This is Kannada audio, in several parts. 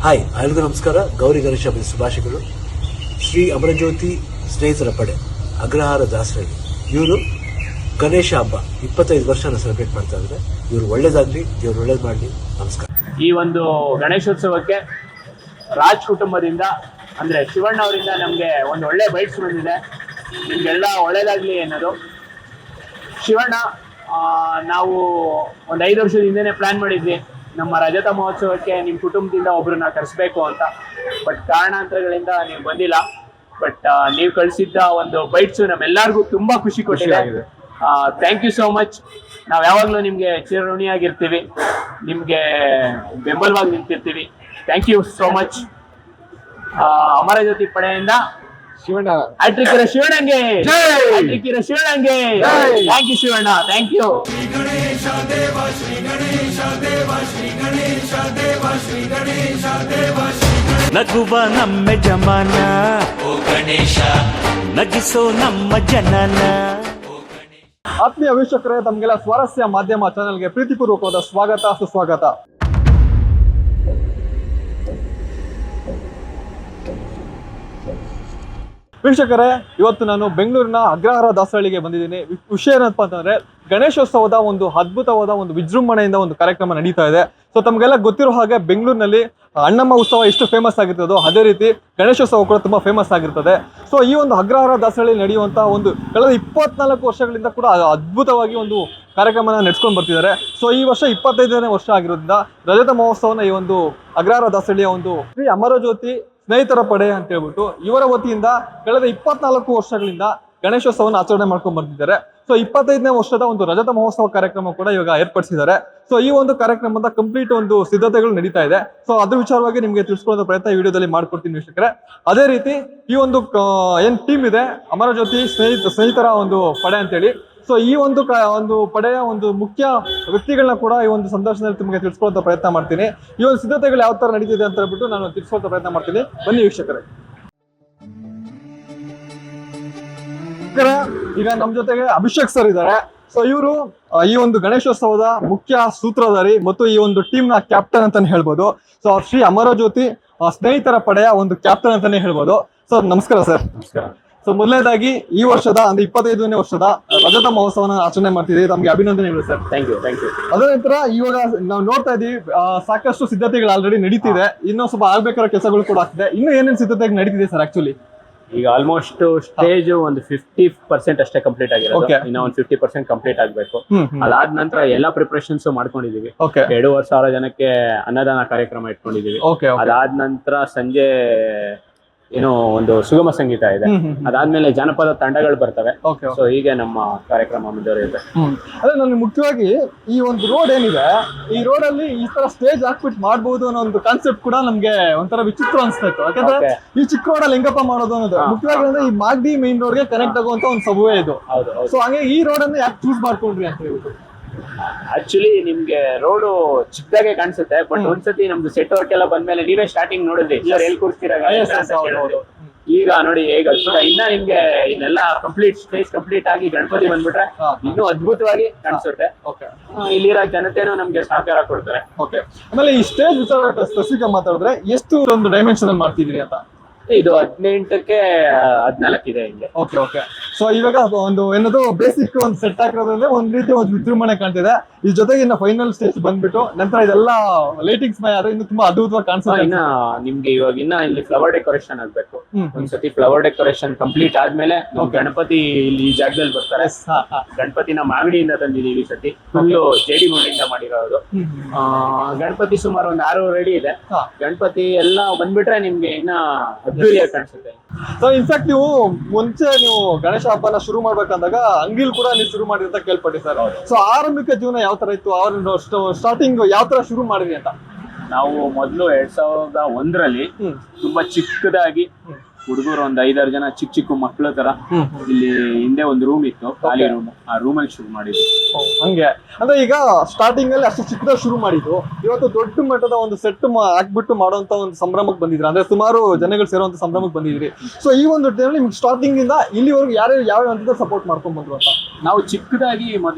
ಹಾಯ್ ಎಲ್ಲರಿಗೂ ನಮಸ್ಕಾರ. ಗೌರಿ ಗಣೇಶ ಹಬ್ಬದ ಶುಭಾಶಯಗಳು. ಶ್ರೀ ಅಮರಜ್ಯೋತಿ ಸ್ನೇಹಿತರ ಪಡೆ ಅಗ್ರಹಾರ ದಾಸರಳ್ಳಿ ಇವರು ಗಣೇಶ ಹಬ್ಬ 25 ವರ್ಷನ ಸೆಲೆಬ್ರೇಟ್ ಮಾಡ್ತಾ ಇದ್ದಾರೆ. ಇವರು ಒಳ್ಳೇದಾಗ್ಲಿ, ದೇವ್ರು ಒಳ್ಳೇದು ಮಾಡಲಿ. ನಮಸ್ಕಾರ. ಈ ಒಂದು ಗಣೇಶೋತ್ಸವಕ್ಕೆ ರಾಜ್ ಕುಟುಂಬದಿಂದ ಅಂದರೆ ಶಿವಣ್ಣ ಅವರಿಂದ ನಮಗೆ ಒಂದು ಒಳ್ಳೆ ಬೈಟ್ಸ್ ಬಂದಿದೆ. ನಿಮಗೆಲ್ಲ ಒಳ್ಳೇದಾಗಲಿ ಅನ್ನೋದು. ಶಿವಣ್ಣ, ನಾವು ಒಂದು 5 ವರ್ಷದ ಹಿಂದೆನೇ ಪ್ಲ್ಯಾನ್ ಮಾಡಿದ್ವಿ ನಮ್ಮ ರಜತ ಮಹೋತ್ಸವಕ್ಕೆ ನಿಮ್ಮ ಕುಟುಂಬದಿಂದ ಒಬ್ಬರನ್ನ ಕರೆಸಬೇಕು ಅಂತ. ಬಟ್ ಕಾರಣಾಂತರಗಳಿಂದ ನೀವು ಬಂದಿಲ್ಲ. ಬಟ್ ನೀವು ಕಳಿಸಿದ್ದ ಒಂದು ಬೈಟ್ಸು ನಮ್ಮೆಲ್ಲರಿಗೂ ತುಂಬ ಖುಷಿ ಕೊಟ್ಟಿದೆ. Thank you so much. ನಾವು ಯಾವಾಗಲೂ ನಿಮಗೆ ಚಿರಋಣಿಯಾಗಿರ್ತೀವಿ, ನಿಮಗೆ ಬೆಂಬಲವಾಗಿ ನಿಂತಿರ್ತೀವಿ. Thank you so much. ಅಮರಜ್ಯೋತಿ ಪಡೆಯಿಂದ ಶಿವಣ್ಣ, ಹ್ಯಾಟ್ರಿಕ್ಕಿರ ಶಿವಣ್ಣಂಗೆ, ಹ್ಯಾಟ್ರಿಕ್ಕಿರ ಶಿವಣ್ಣಂಗೆ. Thank you Shivanna, thank you. Shri Ganesha Deva, Shri Ganesha Deva, Shri Ganesha Deva, Shri Ganesha Deva, Shri Ganesha. ನಗುವ ನಮ್ಮ ಜಮಾನ, ಓ ಗಣೇಶ ನಗಿಸೋ ನಮ್ಮ ಜನನ. ಆತ್ಮೀಯ ವೀಕ್ಷಕರೇ, ತಮಗೆಲ್ಲ ಸ್ವಾರಸ್ಯ ಮಾಧ್ಯಮ ಚಾನೆಲ್ಗೆ ಪ್ರೀತಿಪೂರ್ವಕವಾದ ಸ್ವಾಗತ, ಸುಸ್ವಾಗತ. ವೀಕ್ಷಕರೇ, ಇವತ್ತು ನಾನು ಬೆಂಗಳೂರಿನ ಅಗ್ರಹಾರ ದಾಸರಳ್ಳಿಗೆ ಬಂದಿದ್ದೀನಿ. ವಿಷಯ ಏನಪ್ಪ ಅಂತಂದ್ರೆ, ಗಣೇಶೋತ್ಸವದ ಒಂದು ಅದ್ಭುತವಾದ ಒಂದು ವಿಜೃಂಭಣೆಯಿಂದ ಒಂದು ಕಾರ್ಯಕ್ರಮ ನಡೀತಾ ಇದೆ. ಸೊ ತಮಗೆಲ್ಲ ಗೊತ್ತಿರೋ ಹಾಗೆ ಬೆಂಗಳೂರಿನಲ್ಲಿ ಅಣ್ಣಮ್ಮ ಉತ್ಸವ ಎಷ್ಟು ಫೇಮಸ್ ಆಗಿರ್ತದೋ ಅದೇ ರೀತಿ ಗಣೇಶೋತ್ಸವ ಕೂಡ ತುಂಬಾ ಫೇಮಸ್ ಆಗಿರ್ತದೆ. ಸೊ ಈ ಒಂದು ಅಗ್ರಹಾರ ದಾಸರಳ್ಳಿ ನಡೆಯುವಂತಹ ಒಂದು ಕಳೆದ 24 ವರ್ಷಗಳಿಂದ ಕೂಡ ಅದ್ಭುತವಾಗಿ ಒಂದು ಕಾರ್ಯಕ್ರಮನ ನಡೆಸ್ಕೊಂಡು ಬರ್ತಿದ್ದಾರೆ. ಸೊ ಈ ವರ್ಷ 25ನೇ ವರ್ಷ ಆಗಿರೋದ್ರಿಂದ ರಜತ ಮಹೋತ್ಸವನ ಈ ಒಂದು ಅಗ್ರಹಾರ ದಾಸರಳ್ಳಿಯ ಒಂದು ಶ್ರೀ ಅಮರಜ್ಯೋತಿ ಸ್ನೇಹಿತರ ಪಡೆ ಅಂತ ಹೇಳ್ಬಿಟ್ಟು ಇವರ ವತಿಯಿಂದ ಕಳೆದ 24 ವರ್ಷಗಳಿಂದ ಗಣೇಶೋತ್ಸವವನ್ನು ಆಚರಣೆ ಮಾಡ್ಕೊಂಡು ಬರ್ತಿದ್ದಾರೆ. ಸೊ 25ನೇ ವರ್ಷದ ಒಂದು ರಜತ ಮಹೋತ್ಸವ ಕಾರ್ಯಕ್ರಮ ಕೂಡ ಇವಾಗ ಏರ್ಪಡಿಸಿದ್ದಾರೆ. ಸೊ ಈ ಒಂದು ಕಾರ್ಯಕ್ರಮದ ಕಂಪ್ಲೀಟ್ ಒಂದು ಸಿದ್ಧತೆಗಳು ನಡೀತಾ ಇದೆ. ಸೊ ಅದ್ರ ವಿಚಾರವಾಗಿ ನಿಮಗೆ ತಿಳಿಸ್ಕೊಳ್ಳೋ ಪ್ರಯತ್ನ ಈ ವಿಡಿಯೋದಲ್ಲಿ ಮಾಡ್ಕೊಡ್ತೀನಿ ವೀಕ್ಷಕರೇ. ಅದೇ ರೀತಿ ಈ ಒಂದು ಏನ್ ಟೀಮ್ ಇದೆ ಅಮರಜ್ಯೋತಿ ಸ್ನೇಹಿತರ ಒಂದು ಪಡೆ ಅಂತೇಳಿ, ಸೊ ಈ ಒಂದು ಪಡೆಯ ಒಂದು ಮುಖ್ಯ ವ್ಯಕ್ತಿಗಳನ್ನ ಕೂಡ ಈ ಒಂದು ಸಂದರ್ಶನದಲ್ಲಿ ನಿಮಗೆ ತಿಳಿಸ್ಕೊಳ್ಳೋ ಪ್ರಯತ್ನ ಮಾಡ್ತೀನಿ. ಈ ಒಂದು ಸಿದ್ಧತೆಗಳು ಯಾವ ತರ ನಡೀತಿದೆ ಅಂತ ಹೇಳ್ಬಿಟ್ಟು ನಾನು ತಿಳಿಸ್ಕೊಳ್ಳೋ ಪ್ರಯತ್ನ ಮಾಡ್ತೀನಿ. ಬನ್ನಿ ವೀಕ್ಷಕರೇ. ಈಗ ನಮ್ಮ ಜೊತೆಗೆ ಅಭಿಷೇಕ್ ಸರ್ ಇದ್ದಾರೆ. ಸೊ ಇವರು ಈ ಒಂದು ಗಣೇಶೋತ್ಸವದ ಮುಖ್ಯ ಸೂತ್ರಧಾರಿ ಮತ್ತು ಈ ಒಂದು ಟೀಮ್ ನ ಕ್ಯಾಪ್ಟನ್ ಅಂತಾನೆ ಹೇಳ್ಬೋದು. ಸೊ ಶ್ರೀ ಅಮರಜ್ಯೋತಿ ಸ್ನೇಹಿತರ ಪಡೆಯ ಒಂದು ಕ್ಯಾಪ್ಟನ್ ಅಂತಾನೆ ಹೇಳ್ಬೋದು. ಸರ್ ನಮಸ್ಕಾರ. ಸರ್ ನಮಸ್ಕಾರ. ಸೊ ಮೊದಲನೇದಾಗಿ ಈ ವರ್ಷದ ಅಂದ್ರೆ 25ನೇ ವರ್ಷದ ರಜತ ಮಹೋತ್ಸವನ ಆಚರಣೆ ಮಾಡ್ತಿದ್ದೀವಿ. ತಮಗೆ ಅಭಿನಂದನೆಗಳು sir. Thank you, thank you. ಅದರ ನಂತರ ಇವಾಗ ನಾವು ನೋಡ್ತಾ ಇದೀವಿ ಸಾಕಷ್ಟು ಸಿದ್ಧತೆಗಳು ಆಲ್ರೆಡಿ ನಡೀತಿದೆ. ಇನ್ನೂ ಸ್ವಲ್ಪ ಆಗ್ಬೇಕಾದ ಕೆಲಸಗಳು ಕೂಡ ಆಗ್ತಿದೆ. ಇನ್ನು ಏನೇನು ಸಿದ್ಧತೆ ನಡೀತಿದೆ ಸರ್? ಆಕ್ಚುಲಿ ಈಗ ಆಲ್ಮೋಸ್ಟ್ ಸ್ಟೇಜ್ ಒಂದು 50% ಅಷ್ಟೇ ಕಂಪ್ಲೀಟ್ ಆಗಿರೋದು. ಇನ್ನ ಒಂದು 50% ಕಂಪ್ಲೀಟ್ ಆಗ್ಬೇಕು. ಅದಾದ ನಂತರ ಎಲ್ಲಾ ಪ್ರಿಪರೇಷನ್ಸ್ ಮಾಡ್ಕೊಂಡಿದೀವಿ. 2,500 ಜನಕ್ಕೆ ಅನ್ನದಾನ ಕಾರ್ಯಕ್ರಮ ಇಟ್ಕೊಂಡಿದೀವಿ. ಅದಾದ ನಂತರ ಸಂಜೆ ಏನೋ ಒಂದು ಸುಗಮ ಸಂಗೀತ ಇದೆ. ಅದಾದ್ಮೇಲೆ ಜಾನಪದ ತಂಡಗಳು ಬರ್ತವೆ. ಸೊ ಹೀಗೆ ನಮ್ಮ ಕಾರ್ಯಕ್ರಮ ಮುಂದುವರಿಯುತ್ತೆ. ಅದೇ ನನಗೆ ಮುಖ್ಯವಾಗಿ ಈ ಒಂದು ರೋಡ್ ಏನಿದೆ, ಈ ರೋಡ್ ಅಲ್ಲಿ ಈ ತರ ಸ್ಟೇಜ್ ಹಾಕ್ಬಿಟ್ಟು ಮಾಡ್ಬೋದು ಅನ್ನೋ ಒಂದು ಕಾನ್ಸೆಪ್ಟ್ ಕೂಡ ನಮ್ಗೆ ಒಂಥರ ವಿಚಿತ್ರ ಅನ್ಸ್ತಾ ಇತ್ತು. ಯಾಕಂದ್ರೆ ಈ ಚಿಕ್ಕ ರೋಡ್ ಅಲ್ಲಿ ಹೆಂಗಪ್ಪ ಮಾಡೋದು ಅನ್ನೋದು ಮುಖ್ಯವಾಗಿ ಅಂದ್ರೆ ಈ ಮಾಗಡಿ ಮೇನ್ ರೋಡ್ ಗೆ ಕನೆಕ್ಟ್ ಆಗುವಂತ ಒಂದು ಸಬುವೆ ಇದು. ಸೊ ಹಾಗೆ ಈ ರೋಡ್ ಅನ್ನು ಯಾಕೆ ಚೂಸ್ ಮಾಡ್ಕೊಂಡ್ರಿ ಅಂತ ಹೇಳ್ಬಿಟ್ಟು? ಆಕ್ಚುಲಿ ನಿಮ್ಗೆ ರೋಡು ಚಿಕ್ಕದಾಗೆ ಕಾಣಿಸುತ್ತೆ, ಬಟ್ ಒಂದ್ಸತಿ ನಮ್ದು ಸೆಟ್ ವರ್ಕ್ ಎಲ್ಲ ಬಂದ್ಮೇಲೆ ನೀವೇ ಸ್ಟಾರ್ಟಿಂಗ್ ನೋಡಿದ್ರಿ ಸರ್ ಎಲ್ಲಿ ಕೂರಿಸ್ತೀರ. ಈಗ ನೋಡಿ ಹೇಗ ಇನ್ನ ನಿಮ್ಗೆ ಇನ್ನೆಲ್ಲ ಕಂಪ್ಲೀಟ್ ಸ್ಟೇಜ್ ಕಂಪ್ಲೀಟ್ ಆಗಿ ಗಣಪತಿ ಬಂದ್ಬಿಟ್ರೆ ಇನ್ನೂ ಅದ್ಭುತವಾಗಿ ಕಾಣಿಸುತ್ತೆ. ಇಲ್ಲಿರೋ ಜನತೆನೂ ನಮ್ಗೆ ಸಹಕಾರ ಕೊಡ್ತಾರೆ. ಆಮೇಲೆ ಈ ಸ್ಟೇಜ್ ವಿಚಾರ ಸ್ಪೆಸಿಫಿಕ್ ಆಗಿ ಮಾತಾಡಿದ್ರೆ ಎಷ್ಟು ಒಂದು ಡೈಮೆನ್ಷನ್ ಅಲ್ಲಿ ಮಾಡ್ತಿದ್ರಿ ಅಂತ? ಇದು 18ಕ್ಕೆ 14 ಇದೆ ಹಿಂಗೆ. ಸೊ ಇವಾಗ ಒಂದು ಏನದು ಬೇಸಿಕ್ ಒಂದು ಸೆಟ್ ಹಾಕಿರೋದ್ರಿಂದ ಒಂದ್ ರೀತಿ ಒಂದು ವಿಜೃಂಭಣೆ ಕಾಣ್ತಿದೆ. ಈ ಜೊತೆಗೆ ಇನ್ನ ಫೈನಲ್ ಸ್ಟೇಜ್ ಬಂದ್ಬಿಟ್ಟು ನಂತರ ಇದೆಲ್ಲ ಲೈಟಿಂಗ್ಸ್ ಆದ್ರೆ ಇನ್ನು ತುಂಬಾ ಅದ್ಭುತವಾಗಿ ಕಾಣಿಸುತ್ತೆ. ಇನ್ನ ನಿಮ್ಗೆ ಇವಾಗ ಇನ್ನ ಇಲ್ಲಿ ಫ್ಲವರ್ ಡೆಕೋರೇಷನ್ ಆಗ್ಬೇಕು. ಒಂದ್ಸತಿ ಫ್ಲವರ್ ಡೆಕೋರೇಷನ್ ಕಂಪ್ಲೀಟ್ ಆದ್ಮೇಲೆ ಗಣಪತಿ ಇಲ್ಲಿ ಈ ಜಾಗದಲ್ಲಿ ಬರ್ತಾರೆ. ಗಣಪತಿನ ಮಾಗಡಿಯಿಂದ ತಂದಿದೀವಿ ಈ ಸತಿ. ಫುಲ್ಲು ಜೇಡಿ ಮಣ್ಣಿಂದ ಮಾಡಿರೋದು. ಗಣಪತಿ ಸುಮಾರು ಒಂದು 6 ಅಡಿ ಇದೆ. ಗಣಪತಿ ಎಲ್ಲ ಬಂದ್ಬಿಟ್ರೆ ನಿಮ್ಗೆ ಇನ್ನ ಅದ್ದೂರಿಯಾಗಿ ಕಾಣಿಸುತ್ತೆ. ಸೊ ಇನ್ಫ್ಯಾಕ್ಟ್ ನೀವು ಮುಂಚೆ ನೀವು ಗಣೇಶ ಹಬ್ಬನ ಶುರು ಮಾಡ್ಬೇಕಂದಾಗ ಅಂಗಿಲ್ ಕೂಡ ನೀವು ಶುರು ಮಾಡಿ ಅಂತ ಕೇಳ್ಪಟ್ಟಿ ಸರ್. ಸೊ ಆರಂಭಿಕ ಜೀವನ ಯಾವ ತರ ಇತ್ತು? ಅವ್ರ ಸ್ಟಾರ್ಟಿಂಗ್ ಯಾವ ತರ ಶುರು ಮಾಡಿದ್ರಿ ಅಂತ? ನಾವು ಮೊದಲು 2001ರಲ್ಲಿ ತುಂಬಾ ಚಿಕ್ಕದಾಗಿ ಹುಡುಗರು ಒಂದು 5-6 ಜನ ಚಿಕ್ಕ ಮಕ್ಕಳ ತರ ಇಲ್ಲಿ ಹಿಂದೆ ಒಂದು ರೂಮ್ ಇತ್ತು, ಖಾಲಿ ರೂಮ್. ಆ ರೂಮಲ್ಲಿ ಶುರು ಮಾಡಿದ್ವಿ. ಹಂಗೆ ಅಂದ್ರೆ ಈಗ ಸ್ಟಾರ್ಟಿಂಗ್ ಅಲ್ಲಿ ಅಷ್ಟು ಚಿಕ್ಕದಾಗಿ ಶುರು ಮಾಡಿದ್ದು, ಇವತ್ತು ದೊಡ್ಡ ಮಟ್ಟದ ಒಂದು ಸೆಟ್ ಹಾಕ್ಬಿಟ್ಟು ಮಾಡುವಂತ ಒಂದು ಸಂಭ್ರಮಕ್ಕೆ ಬಂದಿದ್ರಿ, ಅಂದ್ರೆ ಸುಮಾರು ಜನಗಳು ಸೇರುವಂತ ಸಂಭ್ರಮಕ್ಕೆ ಬಂದಿದ್ರಿ. ಸೊ ಈ ಒಂದು ನಿಮ್ಗೆ ಸ್ಟಾರ್ಟಿಂಗ್ ಇಂದ ಇಲ್ಲಿವರೆಗೂ ಯಾವ ಹಂತದ ಸಪೋರ್ಟ್ ಮಾಡ್ಕೊಂಡ್ ಬಂದ್ರು ಅಂತ? ನಾವು ಚಿಕ್ಕದಾಗಿ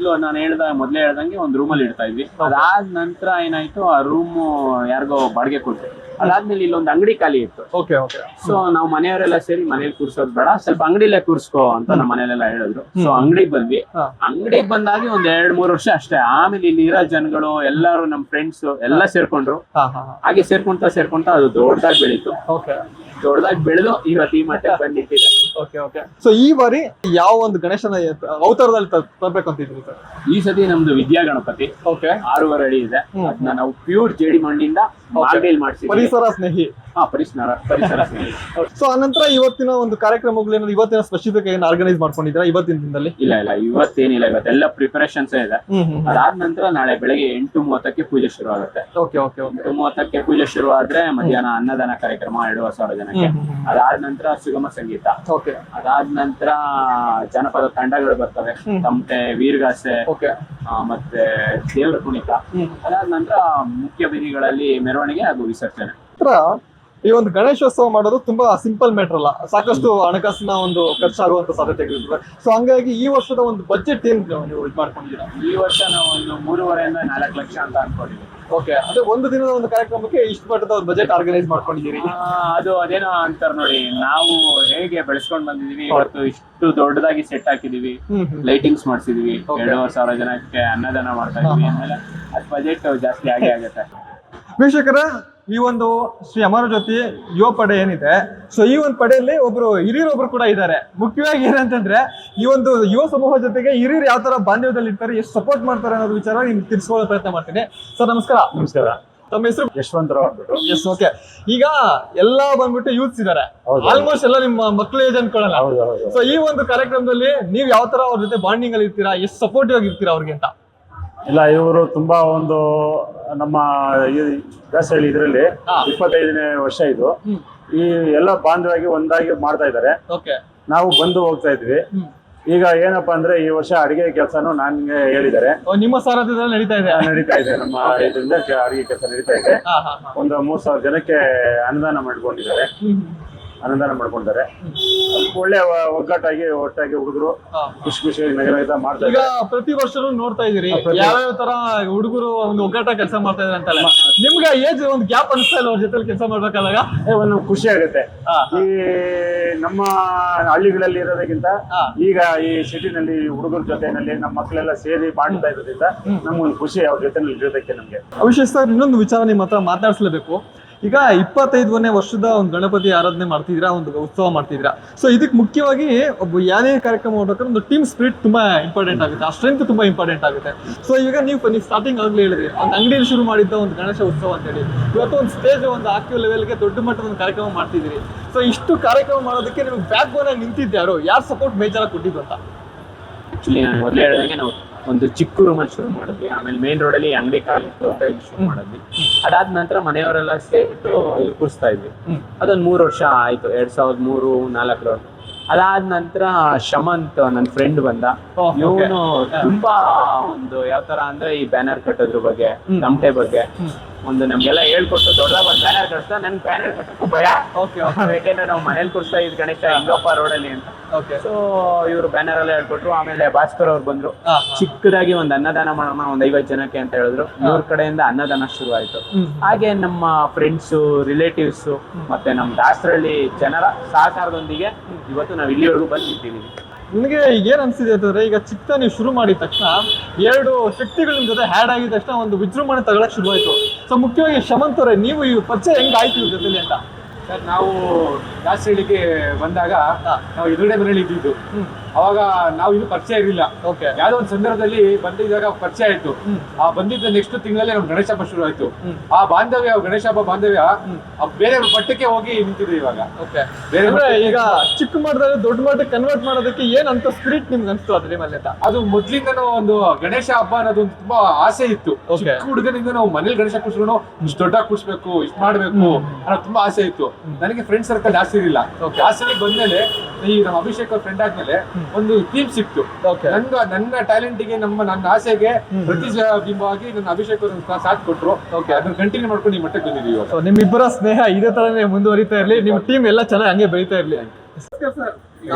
ನಾನು ಮೊದಲೇ ಹೇಳ್ದಂಗೆ ಒಂದು ರೂಮಲ್ಲಿ ಇಡ್ತಾ ಇದ್ವಿ. ಅದಾದ ನಂತರ ಏನಾಯ್ತು, ಆ ರೂಮ್ ಯಾರಿಗೋ ಬಾಡಿಗೆ ಕೊಟ್ರು. ಅದಾದ್ಮೇಲೆ ಇಲ್ಲೊಂದು ಅಂಗಡಿ ಖಾಲಿ ಇತ್ತು. Okay okay. ಸೊ ನಾವು ಮನೆಯವರೆಲ್ಲ ಸೇರಿ ಮನೇಲಿ ಕೂರ್ಸೋದ್ ಬೇಡ, ಸ್ವಲ್ಪ ಅಂಗಡಿಲೇ ಕೂರ್ಸ್ಕೋ ಅಂತ ನಮ್ಮ ಮನೇಲೆಲ್ಲ ಹೇಳಿದ್ರು. ಸೊ ಅಂಗಡಿಗೆ ಬಂದ್ವಿ. ಅಂಗಡಿಗೆ ಬಂದಾಗಿ ಒಂದ್ 2-3 ವರ್ಷ ಅಷ್ಟೇ. ಆಮೇಲೆ ಇಲ್ಲಿ ಇರೋ ಜನಗಳು ಎಲ್ಲಾರು ನಮ್ ಫ್ರೆಂಡ್ಸ್ ಎಲ್ಲ ಸೇರ್ಕೊಂಡ್ರು. ಹಾಗೆ ಸೇರ್ಕೊಂತ ಅದು ದೊಡ್ಡದಾಗಿ ಬೆಳೀತು. ದೊಡ್ಡದಾಗಿ ಬೆಳೆದು ಇವತ್ತು ಈ ಮಟ್ಟಕ್ಕೆ ಬಂದಿಟ್ಟಿದೆ. Okay okay. ಸೊ ಈ ಬಾರಿ ಯಾವ ಒಂದು ಗಣೇಶನ ಅವತಾರದಲ್ಲಿ ತರಬೇಕು ಅಂತಿದ್ರಿ ಸರ್? ಈ ಸತಿ ನಮ್ದು ವಿದ್ಯಾ ಗಣಪತಿ. ಓಕೆ. 6.5 ಅಡಿ ಇದೆ. ಅದನ್ನ ನಾವು ಪ್ಯೂರ್ ಜೇಡಿ ಮಣ್ಣಿಂದ ಮಾರ್ಬೇಲ್ ಮಾಡಿಸಿದ್ವಿ. ಪರಿಸರ ಸ್ನೇಹಿ. ಪರಿಸರ ಸ್ನೇಹಿ. ಸೊ ಆನಂತರ ಇವತ್ತಿನ ಒಂದು ಕಾರ್ಯಕ್ರಮಗಳು ಇವತ್ತಿನ ಸ್ಪೆಸಿಫಿಕ್ ಏನು ಆರ್ಗನೈಸ್ ಮಾಡ್ಕೊಂಡಿದ್ದೀರಾ ಇವತ್ತಿನ ದಿನದಲ್ಲಿ? ಇಲ್ಲ ಇವತ್ತೇನಿಲ್ಲ, ಇವತ್ತೆಲ್ಲ ಪ್ರಿಪರೇಷನ್ಸ್ ಇದೆ. ಅದಾದ ನಂತರ ನಾಳೆ ಬೆಳಗ್ಗೆ 8:30ಕ್ಕೆ ಪೂಜೆ ಶುರು ಆಗುತ್ತೆ. 8:30ಕ್ಕೆ ಪೂಜೆ ಶುರು ಆದ್ರೆ ಮಧ್ಯಾಹ್ನ ಅನ್ನದಾನ ಕಾರ್ಯಕ್ರಮ 2,000 ಜನಕ್ಕೆ. ಅದಾದ ನಂತರ ಸುಗಮ ಸಂಗೀತ. ಅದಾದ ನಂತರ ಜನಪದ ತಂಡಗಳು ಬರ್ತವೆ, ತಮಟೆ, ವೀರಗಾಸೆ, ಮತ್ತೆ ದೇವರ ಕುಣಿತ. ಅದಾದ ನಂತರ ಮುಖ್ಯ ಬೀದಿಗಳಲ್ಲಿ ಮೆರವಣಿಗೆ ಹಾಗೂ ವಿಸರ್ಜನೆ. ಈ ಒಂದು ಗಣೇಶೋತ್ಸವ ಮಾಡೋದು ತುಂಬಾ ಸಿಂಪಲ್ ಮ್ಯಾಟರ್ ಅಲ್ಲ, ಸಾಕಷ್ಟು ಹಣಕಾಸಿನ ಒಂದು ಖರ್ಚಾಗುವಂತ ಸಾಧ್ಯತೆಗಳಿರ್ತದೆ. ಸೊ ಹಂಗಾಗಿ ಈ ವರ್ಷದ ಒಂದು ಬಜೆಟ್ ಏನ್ ನೀವು ಇದು ಮಾಡ್ಕೊಂಡಿದ್ದೀರಾ? ಈ ವರ್ಷ ನಾವು ಒಂದು 3.5 ಇಂದ 4 ಲಕ್ಷ ಅಂತ ಅನ್ಕೊಂಡಿದ್ದೀವಿ. ಓಕೆ. ಅದೇ ಒಂದು ದಿನದ ಒಂದು ಕಾರ್ಯಕ್ರಮಕ್ಕೆ ಇಷ್ಟು ಮಟ್ಟದ ಒಂದು ಬಜೆಟ್ ಆರ್ಗನೈಸ್ ಮಾಡ್ಕೊಂಡಿದ್ದೀರಿ. ಅದೇನೋ ಅಂತಾರ ನೋಡಿ, ನಾವು ಹೇಗೆ ಬೆಳೆಸ್ಕೊಂಡ್ ಬಂದಿದೀವಿ, ಇವತ್ತು ಇಷ್ಟು ದೊಡ್ಡದಾಗಿ ಸೆಟ್ ಹಾಕಿದೀವಿ, ಲೈಟಿಂಗ್ಸ್ ಮಾಡ್ಸಿದೀವಿ, 2,500 ಜನಕ್ಕೆ ಅನ್ನದಾನ ಮಾಡ್ತಾ ಇದೀವಿ ಅಂದ್ಮೇಲೆ ಅದ್ ಬಜೆಟ್ ಜಾಸ್ತಿ ಆಗೇ ಆಗುತ್ತೆ. ವೀಕ್ಷಕರೇ, ಈ ಒಂದು ಶ್ರೀ ಅಮರಜ್ಯೋತಿ ಯುವ ಪಡೆ ಏನಿದೆ, ಸೊ ಈ ಒಂದು ಪಡೆಯಲ್ಲಿ ಒಬ್ರು ಹಿರಿಯರೊಬ್ರು ಕೂಡ ಇದ್ದಾರೆ. ಮುಖ್ಯವಾಗಿ ಏನಂತಂದ್ರೆ ಈ ಒಂದು ಯುವ ಸಮೂಹ ಜೊತೆಗೆ ಹಿರಿಯರು ಯಾವ ತರ ಬಾಂಧವ್ಯದಲ್ಲಿ ಇರ್ತಾರೆ, ಎಷ್ಟು ಸಪೋರ್ಟ್ ಮಾಡ್ತಾರೆ ಅನ್ನೋದು ವಿಚಾರ ನಿಮ್ಗೆ ತಿಳಿಸ್ಕೊಳ್ಳೋ ಪ್ರಯತ್ನ ಮಾಡ್ತೀನಿ. ಸರ್ ನಮಸ್ಕಾರ. ನಮಸ್ಕಾರ. ತಮ್ಮ ಹೆಸರು? ಯಶವಂತರಾವ್. ಎಸ್. ಓಕೆ. ಈಗ ಎಲ್ಲಾ ಬಂದ್ಬಿಟ್ಟು ಯೂತ್ಸ್ ಇದಾರೆ, ಆಲ್ಮೋಸ್ಟ್ ಎಲ್ಲ ನಿಮ್ಮ ಮಕ್ಕಳು ಏಜ್ ಅನ್ಕೊಳ್ಳಲ್ಲ. ಸೊ ಈ ಒಂದು ಕಾರ್ಯಕ್ರಮದಲ್ಲಿ ನೀವು ಯಾವ ತರ ಅವ್ರ ಜೊತೆ ಬಾಂಡಿಂಗ್ ಅಲ್ಲಿ ಇರ್ತೀರಾ, ಎಷ್ಟು ಸಪೋರ್ಟಿವ್ ಆಗಿರ್ತೀರಾ ಅವ್ರಿಗೆ ಅಂತ? ಇಲ್ಲ, ಇವರು ತುಂಬಾ ಒಂದು ನಮ್ಮ ದಾಸಹಳ್ಳಿ ಇದರಲ್ಲಿ 25ನೇ ವರ್ಷ ಇದು. ಈ ಎಲ್ಲ ಬಾಂಧವಾಗಿ ಒಂದಾಗಿ ಮಾಡ್ತಾ ಇದ್ದಾರೆ. ನಾವು ಬಂದು ಹೋಗ್ತಾ ಇದ್ವಿ. ಈಗ ಏನಪ್ಪಾ ಅಂದ್ರೆ ಈ ವರ್ಷ ಅಡಿಗೆ ಕೆಲಸನೂ ನನ್ಗೆ ಹೇಳಿದ್ದಾರೆ. ನಿಮ್ಮ ಸಾರಥ್ಯದಲ್ಲಿ ನಡೀತಾ ಇದೆ. ನಮ್ಮ ಇದರಿಂದ ಅಡಿಗೆ ಕೆಲಸ ನಡೀತಾ ಇದೆ. ಒಂದು 3,000 ಜನಕ್ಕೆ ಅನ್ನದಾನ ಮಾಡ್ಕೊಂಡಿದ್ದಾರೆ. ಒಳ್ಳೆ ಒಗ್ಗಟ್ಟಾಗಿ ಒಟ್ಟಾಗಿ ಹುಡುಗರು ಖುಷಿಯಾಗಿ ನಗರ ಮಾಡ್ತಾ ಈಗ ಪ್ರತಿ ವರ್ಷನೂ ನೋಡ್ತಾ ಇದೀರಿ ಯಾವ್ಯಾವ ತರ ಹುಡುಗರು ಒಂದು ಒಗ್ಗಟ್ಟಾಗಿ ಕೆಲಸ ಮಾಡ್ತಾ ಇದಾರೆ ಅಂತಲ್ಲ. ನಿಮ್ಗೆ ಏಜ್ ಒಂದು ಗ್ಯಾಪ್ ಅನಿಸ್ತಾ ಇಲ್ಲ ಅವ್ರ ಜೊತೆ ಕೆಲಸ ಮಾಡ್ಬೇಕಾದಾಗ? ಒಂದು ಖುಷಿ ಆಗುತ್ತೆ. ಈ ನಮ್ಮ ಹಳ್ಳಿಗಳಲ್ಲಿ ಇರೋದಕ್ಕಿಂತ ಈಗ ಈ ಸಿಟಿನಲ್ಲಿ ಹುಡುಗರ ಜೊತೆನಲ್ಲಿ ನಮ್ಮ ಮಕ್ಕಳೆಲ್ಲ ಸೇರಿ ಮಾಡ್ತಾ ಇರೋದ್ರಿಂದ ನಮ್ಗೊಂದು ಖುಷಿ ಅವ್ರ ಜೊತೆ ಇರೋದಕ್ಕೆ ನಮ್ಗೆ. ಅಭಿಷೇಕ್ ಸರ್, ಇನ್ನೊಂದು ವಿಚಾರ ನಿಮ್ಮ ಹತ್ರ ಮಾತಾಡ್ಸ್ಲೇಬೇಕು. ಈಗ 25ನೇ ವರ್ಷದ ಒಂದು ಗಣಪತಿ ಆರಾಧನೆ ಮಾಡ್ತಿದ್ದೀರಾ, ಒಂದು ಉತ್ಸವ ಮಾಡ್ತಿದ್ದೀರಾ. ಸೊ ಇದಕ್ಕೆ ಮುಖ್ಯವಾಗಿ ಒಬ್ಬ ಯಾನೇ ಕಾರ್ಯಕ್ರಮ ಮಾಡ್ಬೇಕಾದ್ರೆ ಒಂದು ಟೀಮ್ ಸ್ಪಿರಿಟ್ ತುಂಬಾ ಇಂಪಾರ್ಟೆಂಟ್ ಆಗುತ್ತೆ, ಆ ಸ್ಟ್ರೆಂತ್ ತುಂಬಾ ಇಂಪಾರ್ಟೆಂಟ್ ಆಗುತ್ತೆ. ಸೊ ಈಗ ನೀವು ಸ್ಟಾರ್ಟಿಂಗ್ ಆಗಲೇ ಹೇಳಿದ್ರಿ, ಒಂದು ಅಂಗಡಿಯಲ್ಲಿ ಶುರು ಮಾಡಿದ್ದ ಒಂದು ಗಣೇಶ ಉತ್ಸವ ಅಂತ ಹೇಳಿ, ಇವತ್ತು ಒಂದು ಸ್ಟೇಜ್ ಒಂದು ಆಕ್ಟಿವ್ ಲೆವೆಲ್ಗೆ ದೊಡ್ಡ ಮಟ್ಟದ ಒಂದು ಕಾರ್ಯಕ್ರಮ ಮಾಡ್ತಿದ್ದೀರಿ. ಸೊ ಇಷ್ಟು ಕಾರ್ಯಕ್ರಮ ಮಾಡೋದಕ್ಕೆ ನಿಮ್ಗೆ ಬ್ಯಾಕ್ ಬೋನ್ ಆಗಿ ನಿಂತಿದ್ಯಾರು, ಯಾರು ಸಪೋರ್ಟ್ ಮೇಜರ್ ಆಗಿ ಕೊಟ್ಟಿದ್ದು ಅಂತ? ಆಕ್ಚುಲಿ ನಾನು ಮೊದಲೇ ಹೇಳಿದಂಗೆ ನಾವು ಒಂದು ಚಿಕ್ಕ ರೂಮಲ್ಲಿ ಶುರು ಮಾಡಿದ್ವಿ. ಆಮೇಲೆ ಮೇನ್ ರೋಡಲ್ಲಿ ಅಂಗಡಿ ಕಾಲಿಟ್ಟು ಶುರು ಮಾಡಿದ್ವಿ. ಅದಾದ ನಂತರ ಮನೆಯವರೆಲ್ಲ ಸೇರಿಟ್ಟು ಕೂರಿಸ್ತಾ ಇದ್ವಿ. ಅದೊಂದು 3 ವರ್ಷ ಆಯ್ತು, 2003-2004. ಅದಾದ ನಂತರ ಶಮಂತ್ ನನ್ನ ಫ್ರೆಂಡ್ ಬಂದ. ಇವನು ತುಂಬಾ ಒಂದು ಯಾವ ತರ ಅಂದ್ರೆ ಈ ಬ್ಯಾನರ್ ಕಟ್ಟೋದ್ರ ಬಗ್ಗೆ, ತಮಟೆ ಬಗ್ಗೆ ಒಂದು ನಮ್ಗೆಲ್ಲ ಹೇಳ್ಕೊಟ್ಟು ದೊಡ್ಡದಾಗ ಒಂದು ಬ್ಯಾನರ್ ಕಟ್ತಾ. ನನ್ ಬ್ಯಾನರ್ ಕಟ್ಟಕ್ಕೂ ಭಯ. ಯಾಕೆಂದ್ರೆ ನಾವು ಮನೇಲಿ ಕೂರಿಸ್ತಾ ಇದ್ ಗಣೇಶ ಇಂಗಪ್ಪ ರೋಡಲ್ಲಿ ಅಂತ. ಸೊ ಇವರು ಬ್ಯಾನರ್ ಎಲ್ಲ ಹೇಳ್ಕೊಟ್ರು. ಆಮೇಲೆ ಭಾಸ್ಕರ್ ಅವ್ರು ಬಂದ್ರು. ಚಿಕ್ಕದಾಗಿ ಒಂದು ಅನ್ನದಾನ ಮಾಡೋಣ ಒಂದು 50 ಜನಕ್ಕೆ ಅಂತ ಹೇಳಿದ್ರು. ಇವ್ರ ಕಡೆಯಿಂದ ಅನ್ನದಾನ ಶುರು ಆಯ್ತು. ಹಾಗೆ ನಮ್ಮ ಫ್ರೆಂಡ್ಸ್, ರಿಲೇಟಿವ್ಸ್ ಮತ್ತೆ ನಮ್ಮ ದಾಸರಳ್ಳಿ ಜನರ ಸಹಕಾರದೊಂದಿಗೆ ಇವತ್ತು ನಾವು ಇಲ್ಲಿವರೆಗೂ ಬಂದಿದ್ದೀವಿ. ನಿಮಗೆ ಈಗ ಏನ್ ಅನ್ಸಿದೆ ಅಂತಂದ್ರೆ, ಈಗ ಚಿಕ್ಕ ನೀವು ಶುರು ಮಾಡಿದ ತಕ್ಷಣ 2 ಶಕ್ತಿಗಳ ಜೊತೆ ಹ್ಯಾಡ್ ಆಗಿದ ತಕ್ಷಣ ಒಂದು ವಿಜೃಂಭಣೆ ತಗೊಳಕ್ ಶುರು ಆಯ್ತು. ಸೊ ಮುಖ್ಯವಾಗಿ ಶಮಂತ್ ಅವರೇ, ನೀವು ಈ ಪರಿಚಯ ಹೆಂಗ್ ಆಯ್ತು ಇವ್ರ ಜೊತೆಲಿ ಅಂತ? ಸರ್, ನಾವು ದಾಸಹಳ್ಳಿಗೆ ಬಂದಾಗ ನಾವು ಎದುರುಗಡೆ ಮನೇಲಿ ಇದ್ದಿದ್ದು. ಅವಾಗ ನಾವು ಇದು ಪರಿಚಯ ಇರಲಿಲ್ಲ. ಯಾವ್ದೋ ಒಂದು ಸಂದರ್ಭದಲ್ಲಿ ಬಂದಿದ್ದಾಗ ಪರಿಚಯ ಆಯ್ತು. ಆ ಬಂದಿದ್ದ ನೆಕ್ಸ್ಟ್ ತಿಂಗಳಲ್ಲಿ ನಮ್ ಗಣೇಶ ಹಬ್ಬ ಶುರು ಆಯ್ತು. ಆ ಬಾಂಧವ್ಯ, ಗಣೇಶ ಹಬ್ಬ ಬಾಂಧವ್ಯ ಬೇರೆ ಮಟ್ಟಕ್ಕೆ ಹೋಗಿ ನಿಂತಿದೆ ಇವಾಗ. ಈಗ ಚಿಕ್ಕ ಮಟ್ಟದಲ್ಲಿ ದೊಡ್ಡ ಮಟ್ಟಕ್ಕೆ ಕನ್ವರ್ಟ್ ಮಾಡೋದಕ್ಕೆ ಏನ್ ಅಂತ ಸ್ಪಿರಿಟ್ ನಿಮ್ಗೆ ಅನ್ಸ್ತು ಅದ್ರ ಮೇಲೆ? ಅದು ಮೊದ್ಲಿಂದನೂ ಒಂದು ಗಣೇಶ ಹಬ್ಬ ಅನ್ನೋದು ಒಂದು ತುಂಬಾ ಆಸೆ ಇತ್ತು. ಚಿಕ್ಕ ಹುಡುಗನಿಂದ ನಾವು ಮನೇಲಿ ಗಣೇಶ ಕೂರ್ಸ್ಕೊಂಡು ಇಷ್ಟು ದೊಡ್ಡ ಕೂರ್ಸ್ಬೇಕು, ಇಷ್ಟು ಮಾಡ್ಬೇಕು ಅನ್ನೋ ತುಂಬಾ ಆಸೆ ಇತ್ತು. ನನಗೆ ಫ್ರೆಂಡ್ ಸರ್ಕಲ್ ಜಾಸ್ತಿ ಇರಲಿಲ್ಲ. ಜಾಸ್ತಿ ಬಂದ್ಮೇಲೆ ಈ ನಮ್ಮ ಅಭಿಷೇಕ್ ಅವ್ರ ಫ್ರೆಂಡ್ ಆದ್ಮೇಲೆ ಒಂದು ಟೀಮ್ ಸಿಕ್ತು. ನನ್ನ ಟ್ಯಾಲೆಂಟ್ಗೆ, ನನ್ನ ಆಸೆಗೆ ಪ್ರತಿಬಿಂಬವಾಗಿ ನನ್ನ ಅಭಿಷೇಕ್ ಅವರು ಸಾಥ್ ಕೊಟ್ರು. ಅದನ್ನ ಕಂಟಿನ್ಯೂ ಮಾಡ್ಕೊಂಡು ಈ ಮಟ್ಟಕ್ಕೆ ಬಂದಿದ್ದೀವಿ. ನಿಮ್ಮಿಬ್ಬರ ಸ್ನೇಹ ಇದೇ ತರನೇ ಮುಂದುವರಿತಾ ಇರ್ಲಿ, ನಿಮ್ಮ ಟೀಮ್ ಎಲ್ಲ ಚೆನ್ನಾಗಿ ಹಂಗೆ ಬೆಳೀತಾ ಇರ್ಲಿ.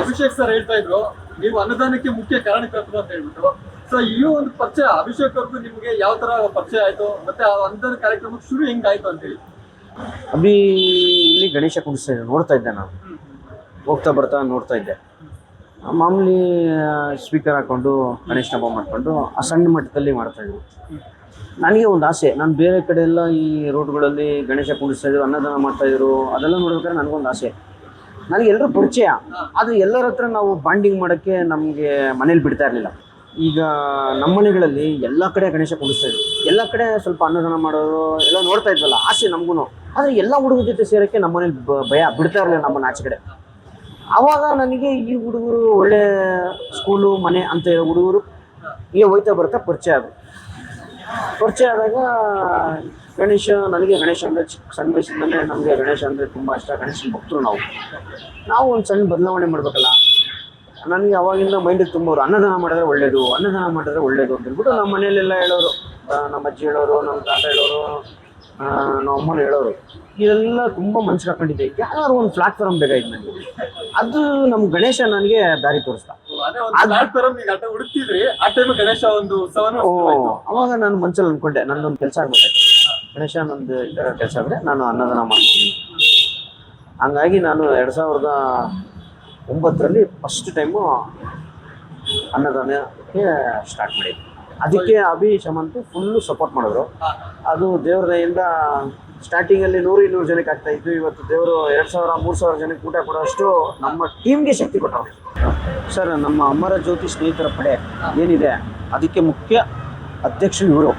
ಅಭಿಷೇಕ್ ಸರ್ ಹೇಳ್ತಾ ಇದ್ರು, ನೀವು ಅನ್ನದಾನಕ್ಕೆ ಮುಖ್ಯ ಕಾರಣಕರ್ತರು ಅಂತ ಹೇಳ್ಬಿಟ್ಟು. ಸೊ ಈ ಒಂದು ಪರಿಚಯ ಅಭಿಷೇಕ್ ಅವ್ರಿಗೂ ನಿಮ್ಗೆ ಯಾವ ತರ ಪರಿಚಯ ಆಯ್ತು, ಮತ್ತೆ ಆ ಅನ್ನದಾನ ಕಾರ್ಯಕ್ರಮಕ್ಕೆ ಶುರು ಹೆಂಗಾಯ್ತು ಅಂತ ಹೇಳಿ? ಇಲ್ಲಿ ಗಣೇಶ ಕುಡಿಸ್ತಾ ಇದ್ದೆ, ನೋಡ್ತಾ ಇದ್ದೆ ನಾನು ಹೋಗ್ತಾ ಬರ್ತಾ ನೋಡ್ತಾ ಇದ್ದೆ. ಮಾಮೂಲಿ ಸ್ಪೀಕರ್ ಹಾಕೊಂಡು ಗಣೇಶ ಹಬ್ಬ ಮಾಡಿಕೊಂಡು ಆ ಸಣ್ಣ ಮಟ್ಟದಲ್ಲಿ ಮಾಡ್ತಾಯಿದ್ರು. ನನಗೆ ಒಂದು ಆಸೆ, ನಾನು ಬೇರೆ ಕಡೆ ಎಲ್ಲ ಈ ರೋಡ್ಗಳಲ್ಲಿ ಗಣೇಶ ಕುಡಿಸ್ತಾಯಿದ್ರು, ಅನ್ನದಾನ ಮಾಡ್ತಾಯಿದ್ರು, ಅದೆಲ್ಲ ನೋಡ್ಬೇಕಾದ್ರೆ ನನಗೊಂದು ಆಸೆ. ನನಗೆ ಎಲ್ಲರೂ ಪರಿಚಯ, ಆದರೆ ಎಲ್ಲರ ಹತ್ರ ನಾವು ಬಾಂಡಿಂಗ್ ಮಾಡೋಕ್ಕೆ ನಮಗೆ ಮನೇಲಿ ಬಿಡ್ತಾ ಇರಲಿಲ್ಲ. ಈಗ ನಮ್ಮ ಮನೆಗಳಲ್ಲಿ ಎಲ್ಲ ಕಡೆ ಗಣೇಶ ಕುಡಿಸ್ತಾಯಿದ್ರು, ಎಲ್ಲ ಕಡೆ ಸ್ವಲ್ಪ ಅನ್ನದಾನ ಮಾಡೋರು ಎಲ್ಲ ನೋಡ್ತಾ ಇದ್ವಲ್ಲ, ಆಸೆ ನಮಗೂ. ಆದರೆ ಎಲ್ಲ ಹುಡುಗರ ಜೊತೆ ಸೇರೋಕ್ಕೆ ನಮ್ಮ ಮನೇಲಿ ಭಯ, ಬಿಡ್ತಾ ಇರಲಿಲ್ಲ ನಮ್ಮನ್ನು ಆಚೆ ಕಡೆ. ಆವಾಗ ನನಗೆ ಈ ಹುಡುಗರು ಒಳ್ಳೆ ಸ್ಕೂಲು ಮನೆ ಅಂತ ಹೇಳೋ ಹುಡುಗರು ಈಗ ಹೋಯ್ತಾ ಬರ್ತಾ ಪರಿಚಯ ಆದಾಗ ನನಗೆ ಗಣೇಶ ಅಂದರೆ ಸಣ್ಣ ವಯಸ್ಸಿಂದಲೇ ನಮಗೆ ಗಣೇಶ ಅಂದರೆ ತುಂಬ ಇಷ್ಟ. ಗಣೇಶನ ಭಕ್ತರು ನಾವು ಒಂದು ಸಣ್ಣ ಬದಲಾವಣೆ ಮಾಡಬೇಕಲ್ಲ. ನನಗೆ ಅವಾಗಿಂದ ಮೈಂಡಿಗೆ ತುಂಬೋರು, ಅನ್ನದಾನ ಮಾಡಿದ್ರೆ ಒಳ್ಳೇದು ಅಂತ ಹೇಳ್ಬಿಟ್ಟು ನಮ್ಮ ಮನೆಯಲ್ಲೆಲ್ಲ ಹೇಳೋರು, ನಮ್ಮ ಅಜ್ಜಿ ಹೇಳೋರು, ನಮ್ಮ ತಾತ ಹೇಳೋರು, ನಮ್ಮ ಅಮ್ಮನ ಹೇಳೋರು. ಇದೆಲ್ಲ ತುಂಬ ಮನ್ಸಿಗೆ ಹಾಕೊಂಡಿದ್ದೆ. ಯಾರು ಒಂದು ಪ್ಲಾಟ್ಫಾರ್ಮ್ ಬೇಕಾಯ್ತು ನನಗೆ. ಅದು ನಮ್ಮ ಗಣೇಶ ನನಗೆ ದಾರಿ ತೋರಿಸ್ತಾ. ಅವಾಗ ನಾನು ಮನ್ಸಲ್ಲಿ ಅಂದ್ಕೊಂಡೆ, ನನ್ನೊಂದು ಕೆಲಸ ಆಗ್ಬೇಕಾಯ್ತು, ಗಣೇಶ ನಂದು ಈ ಥರ ಕೆಲಸ ಆದರೆ ನಾನು ಅನ್ನದಾನ ಮಾಡ್ತೀನಿ. ಹಂಗಾಗಿ ನಾನು 2009 ಫಸ್ಟ್ ಟೈಮು ಅನ್ನದಾನಕ್ಕೆ ಸ್ಟಾರ್ಟ್ ಮಾಡಿದ್ದೆ. ಅದಕ್ಕೆ ಅಭಿ ಶಮಂತ್ ಫುಲ್ಲು ಸಪೋರ್ಟ್ ಮಾಡಿದ್ರು. ಅದು ದೇವ್ರ ದಯೆಯಿಂದ ಸ್ಟಾರ್ಟಿಂಗಲ್ಲಿ 100-200 ಜನಕ್ಕೆ ಆಗ್ತಾ ಇದ್ದು, ಇವತ್ತು ದೇವರು 2000-3000 ಜನಕ್ಕೆ ಊಟ ಕೊಡೋಷ್ಟು ನಮ್ಮ ಟೀಮ್ಗೆ ಶಕ್ತಿ ಕೊಟ್ಟರು. ಸರ್, ನಮ್ಮ ಅಮರ ಜ್ಯೋತಿ ಸ್ನೇಹಿತರ ಪಡೆ ಏನಿದೆ ಅದಕ್ಕೆ ಮುಖ್ಯ ಅಧ್ಯಕ್ಷರು ಇವರು,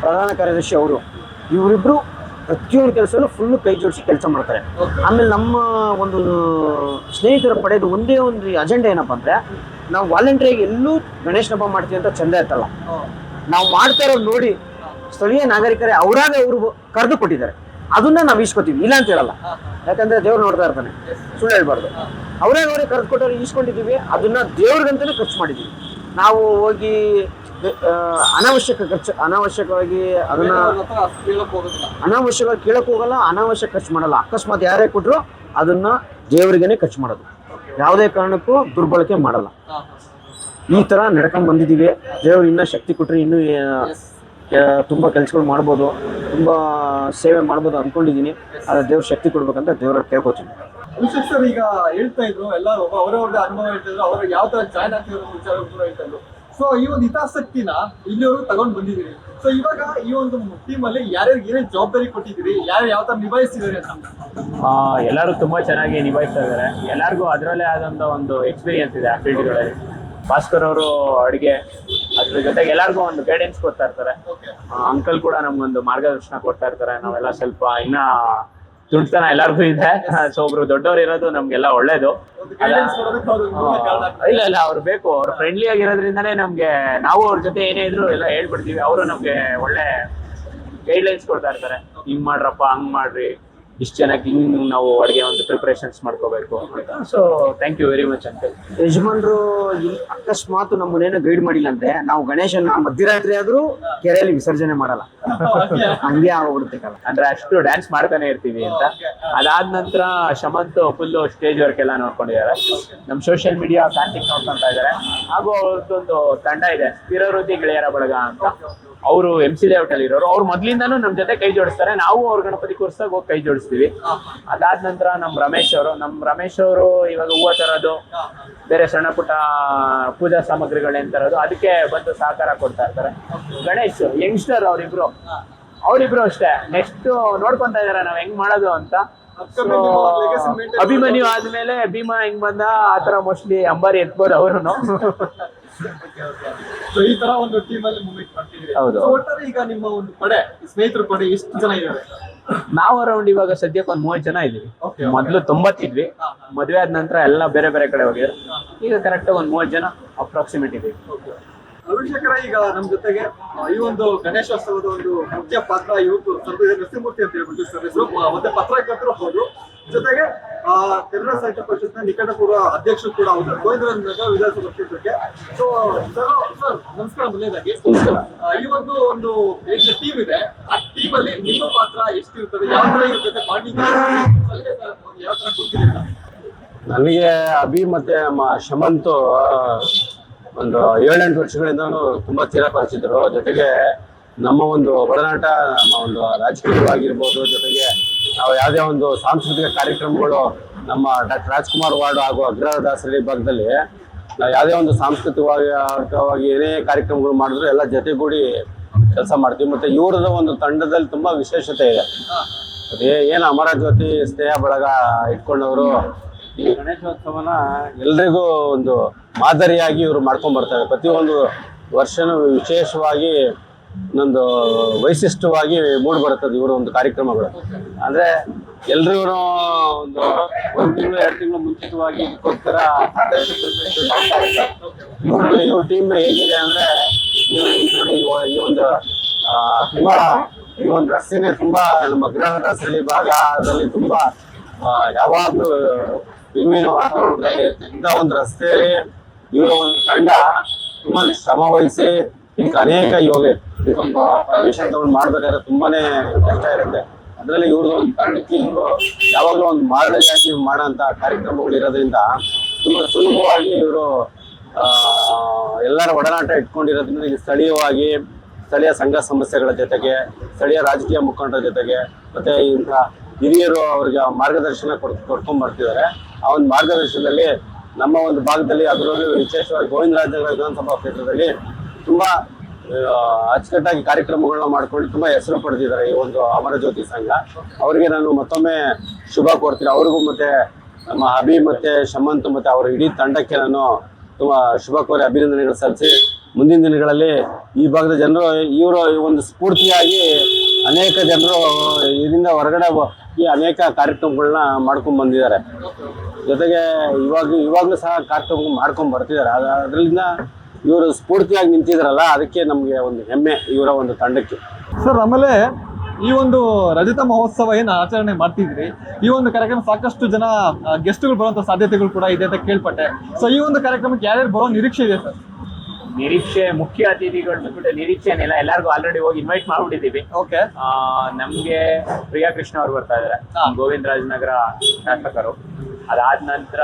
ಪ್ರಧಾನ ಕಾರ್ಯದರ್ಶಿ ಅವರು. ಇವರಿಬ್ಬರು ಪ್ರತಿಯೊಂದು ಕೆಲಸದಲ್ಲೂ ಫುಲ್ಲು ಕೈ ಜೋಡಿಸಿ ಕೆಲಸ ಮಾಡ್ತಾರೆ. ಆಮೇಲೆ ನಮ್ಮ ಒಂದು ಸ್ನೇಹಿತರ ಪಡೆದು ಒಂದೇ ಒಂದು ಅಜೆಂಡಾ ಏನಪ್ಪ ಅಂದರೆ, ನಾವು ವಾಲಂಟ್ರಿಯಾಗಿ ಎಲ್ಲೂ ಗಣೇಶ ಹಬ್ಬ ಮಾಡ್ತೀವಿ ಅಂತ ಚಂದ ಇರ್ತಲ್ಲ, ನಾವು ಮಾಡ್ತಾ ಇರೋದು ನೋಡಿ ಸ್ಥಳೀಯ ನಾಗರಿಕರೇ ಅವರಾಗ ಅವರು ಕರೆದು ಕೊಟ್ಟಿದ್ದಾರೆ. ಅದನ್ನ ನಾವು ಈಸ್ಕೊತೀವಿ, ಇಲ್ಲ ಅಂತ ಹೇಳಲ್ಲ. ಯಾಕಂದ್ರೆ ದೇವ್ರು ನೋಡ್ತಾ ಇರ್ತಾನೆ, ಸುಳ್ಳು ಹೇಳ್ಬಾರ್ದು. ಅವರೇ ಕರೆದು ಕೊಟ್ಟವ್ರು ಈಸ್ಕೊಂಡಿದ್ದೀವಿ. ಅದನ್ನ ದೇವ್ರಿಗಂತಾನೆ ಖರ್ಚು ಮಾಡಿದ್ದೀವಿ. ನಾವು ಹೋಗಿ ಅನಾವಶ್ಯಕವಾಗಿ ಅದನ್ನ ಅನಾವಶ್ಯಕವಾಗಿ ಕೇಳಕ್ ಹೋಗಲ್ಲ, ಅನಾವಶ್ಯಕ ಖರ್ಚು ಮಾಡಲ್ಲ. ಅಕಸ್ಮಾತ್ ಯಾರೇ ಕೊಟ್ಟರು ಅದನ್ನ ದೇವರಿಗೇನೆ ಖರ್ಚು ಮಾಡೋದು, ಯಾವುದೇ ಕಾರಣಕ್ಕೂ ದುರ್ಬಳಕೆ ಮಾಡಲ್ಲ. ಈ ತರ ನಡ್ಕೊಂಡ್ ಬಂದಿದ್ದೀವಿ. ದೇವ್ರು ಇನ್ನೂ ಶಕ್ತಿ ಕೊಟ್ಟರೆ ಇನ್ನೂ ತುಂಬ ಕೆಲಸಗಳು ಮಾಡ್ಬೋದು, ತುಂಬ ಸೇವೆ ಮಾಡ್ಬೋದು ಅಂದ್ಕೊಂಡಿದ್ದೀನಿ. ಆದರೆ ದೇವ್ರ ಶಕ್ತಿ ಕೊಡ್ಬೇಕಂತ ದೇವ್ರ ಕೇಳ್ಕೊತೀನಿ. ಸರ್, ಈಗ ಹೇಳ್ತಾ ಇದ್ರು ಎಲ್ಲರೂ ಅವರವ್ರದ್ದು ಅನುಭವ ಹೇಳ್ತಿದ್ರು, ಅವರು ಯಾವ ತರ ಜಾಯ್ನ್ ಆಗ್ತಿದ್ರು ವಿಚಾರ ಕೂಡ ಹೇಳ್ತಾ ಇದ್ರು. ಸೊ ಈ ಒಂದು ಹಿತಾಸಕ್ತಿನ ಇಲ್ಲಿವರೆಗೂ ತಗೊಂಡ್ ಬಂದಿದ್ದೀರಿ. ಸೊ ಇವಾಗ ಈ ಒಂದು ಟೀಮ್ ಅಲ್ಲಿ ಯಾರ್ಯಾರಿಗೆ ಏನೇನು ಜವಾಬ್ದಾರಿ ಕೊಟ್ಟಿದ್ದೀರಿ, ಯಾರು ಯಾವ ತರ ನಿಭಾಯಿಸ್ತಿದ್ದಾರೆ ಅಂತ? ಎಲ್ಲರೂ ತುಂಬಾ ಚೆನ್ನಾಗಿ ನಿಭಾಯಿಸ್ತಾ ಇದ್ದಾರೆ. ಎಲ್ಲರಿಗೂ ಅದರಲ್ಲೇ ಆದಂತ ಒಂದು ಎಕ್ಸ್ಪೀರಿಯನ್ಸ್ ಇದೆ ಆ ಫೀಲ್ಡ್ಗಳಲ್ಲಿ. ಭಾಸ್ಕರ್ ಅವರು ಅಡುಗೆ, ಅದ್ರ ಜೊತೆಗೆ ಎಲ್ಲರಿಗೂ ಒಂದು ಗೈಡೆನ್ಸ್ ಕೊಡ್ತಾ ಇರ್ತಾರೆ. ಅಂಕಲ್ ಕೂಡ ನಮ್ಗೊಂದು ಮಾರ್ಗದರ್ಶನ ಕೊಡ್ತಾ ಇರ್ತಾರೆ. ನಾವೆಲ್ಲ ಸ್ವಲ್ಪ ಇನ್ನ ತುಂಟತನ ಎಲ್ಲರಿಗೂ ಇದೆ. ಸೊ ಒಬ್ರು ದೊಡ್ಡವ್ರು ಇರೋದು ನಮ್ಗೆಲ್ಲ ಒಳ್ಳೇದು. ಇಲ್ಲ ಅವ್ರು ಬೇಕು, ಅವ್ರು ಫ್ರೆಂಡ್ಲಿ ಆಗಿರೋದ್ರಿಂದಾನೇ ನಮ್ಗೆ, ನಾವು ಅವ್ರ ಜೊತೆ ಏನೇ ಇದ್ರು ಎಲ್ಲ ಹೇಳ್ಬಿಡ್ತೀವಿ. ಅವರು ನಮ್ಗೆ ಒಳ್ಳೆ ಗೈಡ್ಲೈನ್ಸ್ ಕೊಡ್ತಾ ಇರ್ತಾರೆ. ಹಿಂಗ್ ಮಾಡ್ರಪ್ಪ, ಹಂಗ್ ಮಾಡ್ರಿ, ಇಷ್ಟು ಜನಕ್ಕೆ ಹಿಂಗ್ ನಾವು ಅಡುಗೆ ಒಂದು ಪ್ರಿಪರೇಷನ್ಸ್ ಮಾಡ್ಕೋಬೇಕು ಅಂತ. So thank you very much uncle. ಯಜಮಾನ್ರು ಅಕಸ್ಮಾತ್ ನಮ್ಮನ್ನೇನೋ ಗೈಡ್ ಮಾಡಿಲ್ಲ ಅಂದ್ರೆ ನಾವು ಗಣೇಶನ ಮಧ್ಯರಾತ್ರಿ ಆದ್ರೂ ಕೆರೆಯಲ್ಲಿ ವಿಸರ್ಜನೆ ಮಾಡಲ್ಲ, ಹಂಗೆ ಆಗೋಗ್ಬಿಡುತ್ತೆ. ಅಂದ್ರೆ ಅಷ್ಟು ಡ್ಯಾನ್ಸ್ ಮಾಡ್ತಾನೆ ಇರ್ತೀವಿ ಅಂತ. ಅದಾದ ನಂತರ ಶಮಂತ್ ಫುಲ್ ಸ್ಟೇಜ್ ವರ್ಕ್ ಎಲ್ಲ ನೋಡ್ಕೊಂಡಿದ್ದಾರೆ. ನಮ್ಮ ಸೋಷಿಯಲ್ ಮೀಡಿಯಾ ಕಾರ್ತಿಕ್ ನೋಡ್ಕೊಂತಾ ಇದ್ದಾರೆ. ಹಾಗೂ ಅವ್ರದ್ದೊಂದು ತಂಡ ಇದೆ, ಸ್ಥಿರವೃದ್ಧಿ ಗೆಳೆಯರ ಬಳಗ ಅಂತ. ಅವರು MC ಲೇಔಟ್ ಅಲ್ಲಿ ಇರೋರು. ಅವ್ರು ಮೊದ್ಲಿಂದಾನು ನಮ್ ಜೊತೆ ಕೈ ಜೋಡಿಸ್ತಾರೆ. ನಾವು ಅವ್ರ ಗಣಪತಿ ಕೂರ್ಸಾಗ ಹೋಗಿ ಕೈ ಜೋಡಿಸ್ತೀವಿ. ಅದಾದ ನಂತರ ನಮ್ಮ ರಮೇಶ್ ಅವರು ಇವಾಗ ಹೂವು ತರೋದು, ಬೇರೆ ಸಣ್ಣ ಪುಟ್ಟ ಪೂಜಾ ಸಾಮಗ್ರಿಗಳೇನ್ ತರೋದು, ಅದಕ್ಕೆ ಬಂದು ಸಹಕಾರ ಕೊಡ್ತಾ ಇರ್ತಾರೆ. ಗಣೇಶ್ ಯಂಗ್ಸ್ಟರ್ ಅವರಿಬ್ರು ಅಷ್ಟೇ. ನೆಕ್ಸ್ಟ್ ನೋಡ್ಕೊಂತಾ ಇದಾರೆ ನಾವ್ ಹೆಂಗ್ ಮಾಡೋದು ಅಂತ. ಅಭಿಮನ್ಯು ಆದ್ಮೇಲೆ ಭೀಮಾ ಹೆಂಗ್ ಬಂದ ಆತರ ಮೋಸ್ಟ್ಲಿ ಅಂಬಾರಿ ಎತ್ಬೋದು ಅವರುನು. ಈ ತರ ಒಂದು ಟೀಮ್ ಅಲ್ಲಿ ಮೂವ್ಮೆಂಟ್ ಮಾಡ್ತಿದ್ದೀರಿ. ಹೌದು. ಒಟ್ಟಾರೆ ಈಗ ನಿಮ್ಮ ಒಂದು ಪಡೆ, ಸ್ನೇಹಿತರ ಪಡೆ ಎಷ್ಟು ಜನ ಇದ್ದಾರೆ? ನಾವು ಅರೌಂಡ್ ಇವಾಗ ಸದ್ಯಕ್ಕೆ ಒಂದು 30 ಜನ ಇದೀವಿ. ಮೊದ್ಲು 90 ಇದ್ವಿ. ಮದ್ವೆ ಆದ ನಂತರ ಎಲ್ಲ ಬೇರೆ ಬೇರೆ ಕಡೆ ಹೋಗಿದ್ರು. ಈಗ ಕರೆಕ್ಟ್ ಒಂದು 30 ಜನ ಅಪ್ರಾಕ್ಸಿಮೇಟ್ ಇದೀವಿ. ಅರುಣಶೇಖರ, ಈಗ ನಮ್ ಜೊತೆಗೆ ಈ ಒಂದು ಗಣೇಶೋತ್ಸವದ ಒಂದು ಮುಖ್ಯ ಪಾತ್ರ ಇವತ್ತು ನರಸಿಂಹಮೂರ್ತಿ ಅಂತ ಹೇಳ್ಬಿಟ್ಟು ಸರ್ ಹೆಸರು, ಮತ್ತೆ ಪತ್ರಕರ್ತರು ಹೌದು, ಜೊತೆಗೆ ಕನ್ನಡ ಸಾಹಿತ್ಯ ಪರಿಷತ್ನ ನಿಕಟಪೂರ್ವ ಅಧ್ಯಕ್ಷರು ಕೂಡ ಹೌದು, ಗೋವಿಂದರಾಜನಗರ ವಿಧಾನಸಭಾ ಕ್ಷೇತ್ರಕ್ಕೆ. ಸೊ ಸರ್ ನಮಸ್ಕಾರ. ಮೊದಲನೇದಾಗಿ ಈ ಒಂದು ಟೀಮ್ ಇದೆ, ಆ ಟೀಮ್ ಅಲ್ಲಿ ನಿಮ್ಮ ಪಾತ್ರ ಎಷ್ಟಿರ್ತದೆ, ಯಾವ ತರ ಇರ್ತದೆ, ಬಾಂಡಿಂಗ್ ಯಾವ ತರ ಕೊಡ್ತಿದ್ದೀರಾ? ನನಗೆ ಅಭಿ ಮತ್ತೆ ಶಮಂತ್ ಒಂದು 7-8 ವರ್ಷಗಳಿಂದನೂ ತುಂಬ ಪರಿಚಿತರು. ಜೊತೆಗೆ ನಮ್ಮ ಒಂದು ಒಡನಾಟ, ನಮ್ಮ ಒಂದು ರಾಜಕೀಯವಾಗಿರ್ಬೋದು, ಜೊತೆಗೆ ನಾವು ಯಾವುದೇ ಒಂದು ಸಾಂಸ್ಕೃತಿಕ ಕಾರ್ಯಕ್ರಮಗಳು ನಮ್ಮ ಡಾಕ್ಟರ್ ರಾಜ್ಕುಮಾರ್ ವಾರ್ಡ್ ಹಾಗೂ ಅಗ್ರಹಾರ ದಾಸರಳ್ಳಿ ಭಾಗದಲ್ಲಿ ನಾವು ಯಾವುದೇ ಒಂದು ಸಾಂಸ್ಕೃತಿಕವಾಗಿ ಏನೇ ಕಾರ್ಯಕ್ರಮಗಳು ಮಾಡಿದ್ರು ಎಲ್ಲ ಜೊತೆಗೂಡಿ ಕೆಲಸ ಮಾಡ್ತೀವಿ. ಮತ್ತೆ ಇವ್ರದ ಒಂದು ತಂಡದಲ್ಲಿ ತುಂಬಾ ವಿಶೇಷತೆ ಇದೆ. ಅದೇ ಏನು ಅಮರ ಜ್ಯೋತಿ ಸ್ನೇಹ ಬಳಗ ಇಟ್ಕೊಂಡವರು ಈ ಗಣೇಶೋತ್ಸವನ ಎಲ್ರಿಗೂ ಒಂದು ಮಾದರಿಯಾಗಿ ಇವರು ಮಾಡ್ಕೊಂಡ್ ಬರ್ತಾರೆ. ಪ್ರತಿಯೊಂದು ವರ್ಷನೂ ವಿಶೇಷವಾಗಿ ಒಂದೊಂದು ವೈಶಿಷ್ಟ್ಯವಾಗಿ ಮೂಡಿ ಬರುತ್ತದೆ ಇವರ ಒಂದು ಕಾರ್ಯಕ್ರಮಗಳು. ಅಂದ್ರೆ ಎಲ್ರಿಗೂ ಒಂದು 1 ತಿಂಗಳು 2 ತಿಂಗಳು ಮುಂಚಿತವಾಗಿ ಇದಕ್ಕೋಸ್ಕರ ಇವ್ರ ಟೀಮ್ ಹೇಗಿದೆ ಅಂದ್ರೆ ಈ ಒಂದು ತುಂಬಾ ಈ ಒಂದು ರಸ್ತೆನೆ ತುಂಬಾ ನಮ್ಮ ಅಗ್ರಹಾರ ದಾಸರಳ್ಳಿ ಭಾಗದಲ್ಲಿ ತುಂಬಾ ಯಾವಾಗಲೂ ವಿಭಿನ್ನ ವಾತಾವರಣದಲ್ಲಿ ಇಂಥ ಒಂದು ರಸ್ತೆಯಲ್ಲಿ ಇವರ ಒಂದು ತಂಡ ತುಂಬಾ ಶ್ರಮ ವಹಿಸಿ ಈಗ ಅನೇಕ ಯೋಗ ವಿಷಯ ತಗೊಂಡು ಮಾಡ್ಬೇಕಾದ್ರೆ ತುಂಬಾನೇ ಕಷ್ಟ ಇರುತ್ತೆ. ಅದರಲ್ಲಿ ಇವ್ರದ್ದು ಒಂದು ತಂಡಕ್ಕೆ ಯಾವಾಗಲೂ ಒಂದು ಮಾದರಿಯಾಗಿ ಮಾಡೋಂಥ ಕಾರ್ಯಕ್ರಮಗಳು ಇರೋದ್ರಿಂದ ತುಂಬಾ ಸುಲಭವಾಗಿ ಇವರು ಎಲ್ಲರ ಒಡನಾಟ ಇಟ್ಕೊಂಡಿರೋದ್ರಿಂದ ಈಗ ಸ್ಥಳೀಯವಾಗಿ ಸ್ಥಳೀಯ ಸಂಘ ಸಂಸ್ಥೆಗಳ ಜೊತೆಗೆ ಸ್ಥಳೀಯ ರಾಜಕೀಯ ಮುಖಂಡರ ಜೊತೆಗೆ ಮತ್ತೆ ಇಂಥ ಹಿರಿಯರು ಅವ್ರಿಗೆ ಮಾರ್ಗದರ್ಶನ ಕೊಡ್ಕೊಂಡ್ ಬರ್ತಿದ್ದಾರೆ. ಆ ಒಂದು ಮಾರ್ಗದರ್ಶನದಲ್ಲಿ ನಮ್ಮ ಒಂದು ಭಾಗದಲ್ಲಿ ಅದರಲ್ಲೂ ವಿಶೇಷವಾಗಿ ಗೋವಿಂದರಾಜನಗರ ವಿಧಾನಸಭಾ ಕ್ಷೇತ್ರದಲ್ಲಿ ತುಂಬಾ ಅಚ್ಚುಕಟ್ಟಾಗಿ ಕಾರ್ಯಕ್ರಮಗಳನ್ನ ಮಾಡ್ಕೊಂಡು ತುಂಬಾ ಹೆಸರು ಪಡೆದಿದ್ದಾರೆ ಈ ಒಂದು ಅಮರಜ್ಯೋತಿ ಸಂಘ. ಅವರಿಗೆ ನಾನು ಮತ್ತೊಮ್ಮೆ ಶುಭ ಕೋರ್ತೀನಿ. ಅವ್ರಿಗೂ ಮತ್ತೆ ನಮ್ಮ ಅಭಿ ಮತ್ತೆ ಶಮಂತ್ ಮತ್ತೆ ಅವರ ಇಡೀ ತಂಡಕ್ಕೆ ನಾನು ತುಂಬಾ ಶುಭ ಕೋರಿ ಅಭಿನಂದನೆಗಳು ಸಲ್ಲಿಸಿ ಮುಂದಿನ ದಿನಗಳಲ್ಲಿ ಈ ಭಾಗದ ಜನರು ಇವರು ಒಂದು ಸ್ಫೂರ್ತಿಯಾಗಿ ಅನೇಕ ಜನರು ಇದರಿಂದ ಹೊರಗಡೆ ಈ ಅನೇಕ ಕಾರ್ಯಕ್ರಮಗಳನ್ನ ಮಾಡ್ಕೊಂಡ್ ಬಂದಿದ್ದಾರೆ. ಜೊತೆಗೆ ಇವಾಗಲೂ ಸಹ ಕಾರ್ಯಕ್ರಮ ಮಾಡ್ಕೊಂಡ್ ಬರ್ತಿದ್ದಾರೆ. ಅದರಿಂದ ಇವರು ಸ್ಫೂರ್ತಿಯಾಗಿ ನಿಂತಿದಾರಲ್ಲ, ಅದಕ್ಕೆ ನಮ್ಗೆ ಒಂದು ಹೆಮ್ಮೆ ಇವರ ಒಂದು ತಂಡಕ್ಕೆ. ಸರ್, ಆಮೇಲೆ ಈ ಒಂದು ರಜತ ಮಹೋತ್ಸವ ಏನು ಆಚರಣೆ ಮಾಡ್ತಿದ್ರಿ, ಈ ಒಂದು ಕಾರ್ಯಕ್ರಮ ಸಾಕಷ್ಟು ಜನ ಗೆಸ್ಟ್ಗಳು ಬರುವಂತ ಸಾಧ್ಯತೆಗಳು ಕೂಡ ಇದೆ ಅಂತ ಕೇಳ್ಪಟ್ಟೆ. ಸೊ ಈ ಒಂದು ಕಾರ್ಯಕ್ರಮಕ್ಕೆ ಯಾರ್ಯಾರು ಬರೋ ನಿರೀಕ್ಷೆ ಇದೆ ಸರ್? ನಿರೀಕ್ಷೆ ಮುಖ್ಯ ಅತಿಥಿಗಳು ಬಿಟ್ಬಿಟ್ಟು ನಿರೀಕ್ಷೆ ಏನಿಲ್ಲ, ಎಲ್ಲರಿಗೂ ಆಲ್ರೆಡಿ ಹೋಗಿ ಇನ್ವೈಟ್ ಮಾಡ್ಬಿಟ್ಟಿದೀವಿ. ಓಕೆ. ನಮ್ಗೆ ಪ್ರಿಯಾ ಕೃಷ್ಣ ಅವ್ರು ಬರ್ತಾ ಇದಾರೆ, ಗೋವಿಂದರಾಜನಗರ ಶಾಸಕರು. ಅದಾದ ನಂತರ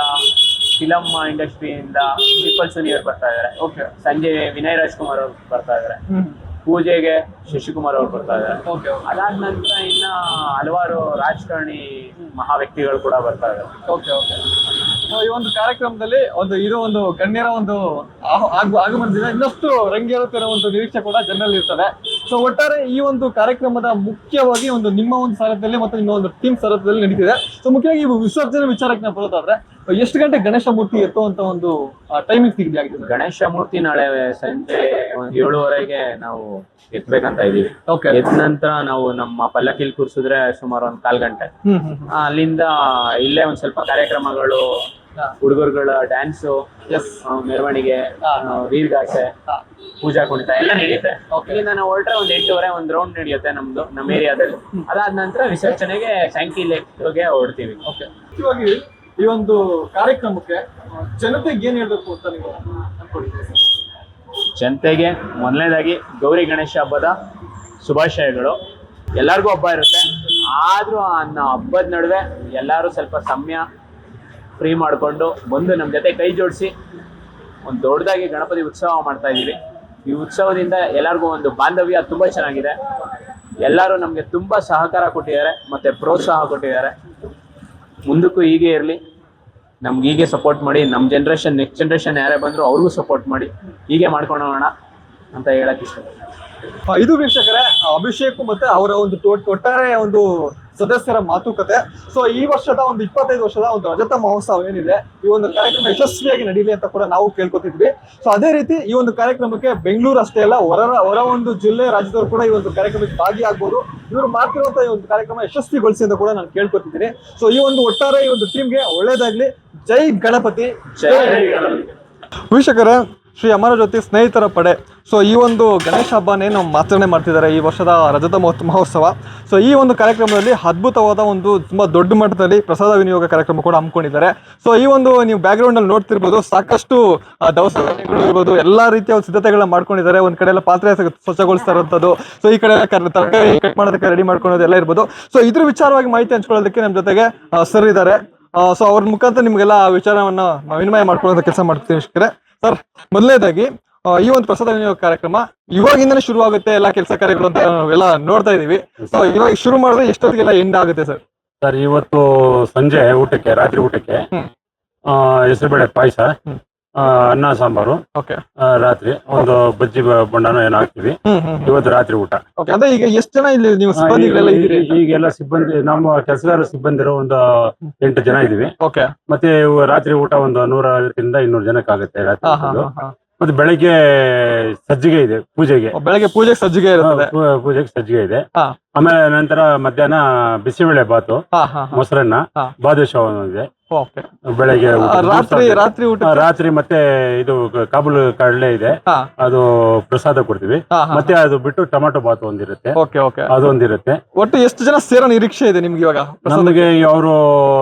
ಫಿಲಂ ಇಂಡಸ್ಟ್ರಿಯಿಂದ ಪೀಪಲ್ ಸುನಿಯರ್ ಬರ್ತಾ ಇದಾರೆ. ಓಕೆ. ಸಂಜೆ ವಿನಯ್ ರಾಜ್ಕುಮಾರ್ ಅವ್ರು ಬರ್ತಾ ಇದಾರೆ. ಪೂಜೆಗೆ ಶಶಿಕುಮಾರ್ ಅವ್ರು ಬರ್ತಾ ಇದಾರೆ. ಅದಾದ ನಂತರ ಇನ್ನ ಹಲವಾರು ರಾಜಕಾರಣಿ ಮಹಾ ವ್ಯಕ್ತಿಗಳು ಕೂಡ ಬರ್ತಾ ಇದಾರೆ. Okay okay. ಈ ಒಂದು ಕಾರ್ಯಕ್ರಮದಲ್ಲಿ ಇದು ಒಂದು ಗಣ್ಯರ ಒಂದು ಆಗಮನದಿಂದ ಇನ್ನಷ್ಟು ರಂಗೇರುತ್ತಿರೋ ಒಂದು ನಿರೀಕ್ಷೆ ಕೂಡ ಜನರಲ್ಲಿ ಇರ್ತದೆ. ಸೊ ಒಟ್ಟಾರೆ ಈ ಒಂದು ಕಾರ್ಯಕ್ರಮದ ಮುಖ್ಯವಾಗಿ ನಿಮ್ಮ ಒಂದು ಸಾರಥ್ಯದಲ್ಲಿ ಮತ್ತು ನಿಮ್ಮ ಒಂದು ಟೀಮ್ ಸಾರಥ್ಯದಲ್ಲಿ ನಡೀತಿದೆ. ಸೊ ಮುಖ್ಯವಾಗಿ ಈ ವಿಸರ್ಜನೆ ವಿಚಾರಕ್ಕೆ ನಾವು ಬರೋದಾದ್ರೆ ಎಷ್ಟು ಗಂಟೆ ಗಣೇಶ ಮೂರ್ತಿ ಎತ್ತುವಂತ ಒಂದು ಟೈಮಿಂಗ್ ಸಿಗಬೇಕಾಗಿದೆ? ಗಣೇಶ ಮೂರ್ತಿ ನಾಳೆ ಸಂಜೆ 7:30ಗೆ ನಾವು ಎತ್ಬೇಕಂತ ಇದೀವಿ. ಎದ್ದ ನಂತರ ನಾವು ನಮ್ಮ ಪಲ್ಲಕ್ಕಿಲ್ ಕೂರ್ಸಿದ್ರೆ ಸುಮಾರು 1/4 ಗಂಟೆ. ಅಲ್ಲಿಂದ ಇಲ್ಲೇ ಒಂದ್ ಸ್ವಲ್ಪ ಕಾರ್ಯಕ್ರಮಗಳು, ಹುಡುಗರುಗಳ ಡ್ಯಾನ್ಸು, ಮೆರವಣಿಗೆ, ವೀರಗಾಸೆ, ಪೂಜಾ ಕುಣಿತ ಎಲ್ಲ ನಡೆಯುತ್ತೆ. ಇಲ್ಲಿಂದ ನಾವು ಹೊರಟ್ರೆ 8:30 ಒಂದು ರೌಂಡ್ ನಡೆಯುತ್ತೆ ನಮ್ಮ ಏರಿಯಾದಲ್ಲಿ. ಅದಾದ ನಂತರ ವಿಸರ್ಜನೆಗೆ ಸ್ಯಾಂಕಿ ಲೇಕ್ಗೆ ಹೊರಡ್ತೀವಿ. ಮುಖ್ಯವಾಗಿ ಈ ಒಂದು ಕಾರ್ಯಕ್ರಮಕ್ಕೆ ಜನತೆಗೆ ಏನ್ ಹೇಳ್ಬೇಕು ಅಂತ ನೀವು ಅನ್ಕೊಂಡಿದ್ದೀರಿ? ಜನತೆಗೆ ಮೊದಲನೇದಾಗಿ ಗೌರಿ ಗಣೇಶ ಹಬ್ಬದ ಶುಭಾಶಯಗಳು. ಎಲ್ಲರಿಗೂ ಹಬ್ಬ ಇರುತ್ತೆ, ಆದ್ರೂ ಹಬ್ಬದ ನಡುವೆ ಎಲ್ಲರೂ ಸ್ವಲ್ಪ ಸಮಯ ಫ್ರೀ ಮಾಡಿಕೊಂಡು ಬಂದು ನಮ್ಮ ಜೊತೆ ಕೈ ಜೋಡಿಸಿ ಒಂದು ದೊಡ್ಡದಾಗಿ ಗಣಪತಿ ಉತ್ಸವ ಮಾಡ್ತಾ ಇದ್ದೀವಿ. ಈ ಉತ್ಸವದಿಂದ ಎಲ್ಲರಿಗೂ ಒಂದು ಬಾಂಧವ್ಯ ತುಂಬ ಚೆನ್ನಾಗಿದೆ. ಎಲ್ಲರೂ ನಮಗೆ ತುಂಬ ಸಹಕಾರ ಕೊಟ್ಟಿದ್ದಾರೆ ಮತ್ತು ಪ್ರೋತ್ಸಾಹ ಕೊಟ್ಟಿದ್ದಾರೆ. ಮುಂದಕ್ಕೂ ಹೀಗೆ ಇರಲಿ, ನಮ್ಗೆ ಹೀಗೆ ಸಪೋರ್ಟ್ ಮಾಡಿ. ನಮ್ಮ ಜನ್ರೇಷನ್, ನೆಕ್ಸ್ಟ್ ಜನ್ರೇಷನ್ ಯಾರೇ ಬಂದರೂ ಅವ್ರಿಗೂ ಸಪೋರ್ಟ್ ಮಾಡಿ, ಹೀಗೆ ಮಾಡ್ಕೊಂಡು ಹೋಗೋಣ ಅಂತ ಹೇಳಕ್ ಇಷ್ಟ. ಇದು ವೀಕ್ಷಕರೇ, ಅಭಿಷೇಕ್ ಮತ್ತೆ ಅವರ ಒಂದು ಒಟ್ಟಾರೆ ಒಂದು ಸದಸ್ಯರ ಮಾತುಕತೆ. ಸೊ ಈ ವರ್ಷದ ಒಂದು 25 ವರ್ಷದ ಒಂದು ರಜತ ಮಹೋತ್ಸವ ಏನಿದೆ, ಈ ಒಂದು ಕಾರ್ಯಕ್ರಮ ಯಶಸ್ವಿಯಾಗಿ ನಡೀಲಿ ಅಂತ ಕೂಡ ನಾವು ಕೇಳ್ಕೊತಿದ್ವಿ. ಸೊ ಅದೇ ರೀತಿ ಈ ಒಂದು ಕಾರ್ಯಕ್ರಮಕ್ಕೆ ಬೆಂಗಳೂರು ಅಷ್ಟೇ ಅಲ್ಲ, ಹೊರ ಒಂದು ಜಿಲ್ಲೆ, ರಾಜ್ಯದವರು ಕೂಡ ಈ ಒಂದು ಕಾರ್ಯಕ್ರಮಕ್ಕೆ ಭಾಗಿಯಾಗಬಹುದು. ಇವರು ಮಾಡ್ತಿರುವಂತಹ ಈ ಒಂದು ಕಾರ್ಯಕ್ರಮ ಯಶಸ್ವಿಗೊಳಿಸಿ ಅಂತ ಕೂಡ ನಾನು ಕೇಳ್ಕೊತಿದ್ದೀನಿ. ಸೊ ಈ ಒಂದು ಒಟ್ಟಾರೆ ಈ ಒಂದು ಟೀಮ್ಗೆ ಒಳ್ಳೇದಾಗ್ಲಿ. ಜೈ ಗಣಪತಿ. ವೀಕ್ಷಕರೇ, ಶ್ರೀ ಅಮರಜ್ಯೋತಿ ಸ್ನೇಹಿತರ ಪಡೆ ಸೊ ಈ ಒಂದು ಗಣೇಶ ಹಬ್ಬನೇ ನಾವು ಆಚರಣೆ ಮಾಡ್ತಿದ್ದಾರೆ ಈ ವರ್ಷದ ರಜತ ಮಹೋತ್ಸವ. ಸೊ ಈ ಒಂದು ಕಾರ್ಯಕ್ರಮದಲ್ಲಿ ಅದ್ಭುತವಾದ ಒಂದು ತುಂಬ ದೊಡ್ಡ ಮಟ್ಟದಲ್ಲಿ ಪ್ರಸಾದ ವಿನಿಯೋಗ ಕಾರ್ಯಕ್ರಮ ಕೂಡ ಹಮ್ಮಿಕೊಂಡಿದ್ದಾರೆ. ಸೊ ಈ ಒಂದು ನೀವು ಬ್ಯಾಕ್ಗ್ರೌಂಡಲ್ಲಿ ನೋಡ್ತಿರ್ಬೋದು, ಸಾಕಷ್ಟು ದವಸ ಇರ್ಬೋದು, ಎಲ್ಲ ರೀತಿಯ ಸಿದ್ಧತೆಗಳನ್ನ ಮಾಡ್ಕೊಂಡಿದ್ದಾರೆ. ಒಂದು ಕಡೆ ಎಲ್ಲ ಪಾತ್ರೆ ಸ್ವಚ್ಛಗೊಳಿಸ್ತಾ ಇರೋಂಥದ್ದು, ಸೊ ಈ ಕಡೆ ತರಕಾರಿ ಕಟ್ ಮಾಡೋದಕ್ಕೆ ರೆಡಿ ಮಾಡ್ಕೊಳ್ಳೋದು ಎಲ್ಲ ಇರ್ಬೋದು. ಸೊ ಇದ್ರ ವಿಚಾರವಾಗಿ ಮಾಹಿತಿ ಹಂಚ್ಕೊಳ್ಳೋದಕ್ಕೆ ನಮ್ಮ ಜೊತೆಗೆ ಸರ್ ಇದ್ದಾರೆ. ಸೊ ಅವ್ರ ಮುಖಾಂತರ ನಿಮಗೆಲ್ಲ ಆ ವಿಚಾರವನ್ನು ವಿನಿಮಯ ಮಾಡ್ಕೊಳ್ಳೋದಕ್ಕೆ ಕೆಲಸ ಮಾಡ್ತೀವಿ ವೀಕ್ಷಕರೇ. ಸರ್, ಮೊದಲನೇದಾಗಿ ಈ ಒಂದು ಪ್ರಸಾದ ವಿನಿಯೋಗ ಕಾರ್ಯಕ್ರಮ ಇವಾಗಿಂದನೇ ಶುರು ಆಗುತ್ತೆ, ಎಲ್ಲ ಕೆಲಸ ಕಾರ್ಯಗಳು ಅಂತ ನಾವೆಲ್ಲ ನೋಡ್ತಾ ಇದೀವಿ. ಸೊ ಇವಾಗ ಶುರು ಮಾಡಿದ್ರೆ ಎಷ್ಟೊತ್ತಿಗೆಲ್ಲ ಎಂಡ್ ಆಗುತ್ತೆ ಸರ್? ಸರ್ ಇವತ್ತು ಸಂಜೆ ಊಟಕ್ಕೆ, ರಾತ್ರಿ ಊಟಕ್ಕೆ ಹೆಸರುಬೇಳೆ ಪಾಯಸ, ಅನ್ನ ಸಾಂಬಾರು, ರಾತ್ರಿ ಒಂದು ಬಜ್ಜಿ ಬೊಂಡಾನು ಏನೋ ಹಾಕ್ತಿವಿ. ಇವತ್ತು ರಾತ್ರಿ ಊಟ. ಅಂದ್ರೆ ಈಗ ಎಷ್ಟು ಜನ ಇಲ್ಲಿ ನೀವು ಸಿಬ್ಬಂದಿಗಳೆಲ್ಲ ಇದ್ದೀರಿ? ಈಗೆಲ್ಲ ಸಿಬ್ಬಂದಿ, ನಮ್ಮ ಕೆಲಸಗಾರ ಸಿಬ್ಬಂದಿರು ಒಂದು 8 ಜನ ಇದೀವಿ. ಮತ್ತೆ ರಾತ್ರಿ ಊಟ ಒಂದು 150ರಿಂದ 200 ಜನಕ್ಕೆ ಆಗುತ್ತೆ ರಾತ್ರಿ. ಮತ್ತೆ ಬೆಳಗ್ಗೆ ಸಜ್ಜಿಗೆ ಇದೆ ಪೂಜೆಗೆ. ಬೆಳಗ್ಗೆ ಪೂಜೆಗೆ ಸಜ್ಜಿಗೆ ಇರುತ್ತೆ. ಪೂಜೆಗೆ ಸಜ್ಜಿಗೆ ಇದೆ. ಆಮೇಲೆ ನಂತರ ಮಧ್ಯಾಹ್ನ ಬಿಸಿಬೇಳೆ ಬಾತು, ಮೊಸರನ್ನ, ಬಾದುಷಾ ಇದೆ. ಬೆಳಗ್ಗೆ ರಾತ್ರಿ ಮತ್ತೆ ಇದು ಕಾಬೂಲ್ ಕಡಲೆ ಇದೆ, ಅದು ಪ್ರಸಾದ ಕೊಡ್ತೀವಿ. ಮತ್ತೆ ಅದು ಬಿಟ್ಟು ಟೊಮಾಟೊ ಬಾತ್ ಒಂದಿರುತ್ತೆ, ಅದೊಂದಿರುತ್ತೆ. ಒಟ್ಟು ಎಷ್ಟು ಜನ ಸೇರೋ ನಿರೀಕ್ಷೆ ಇದೆ ನಿಮ್ಗೆ ಇವಾಗ? ನಮಗೆ ಅವರು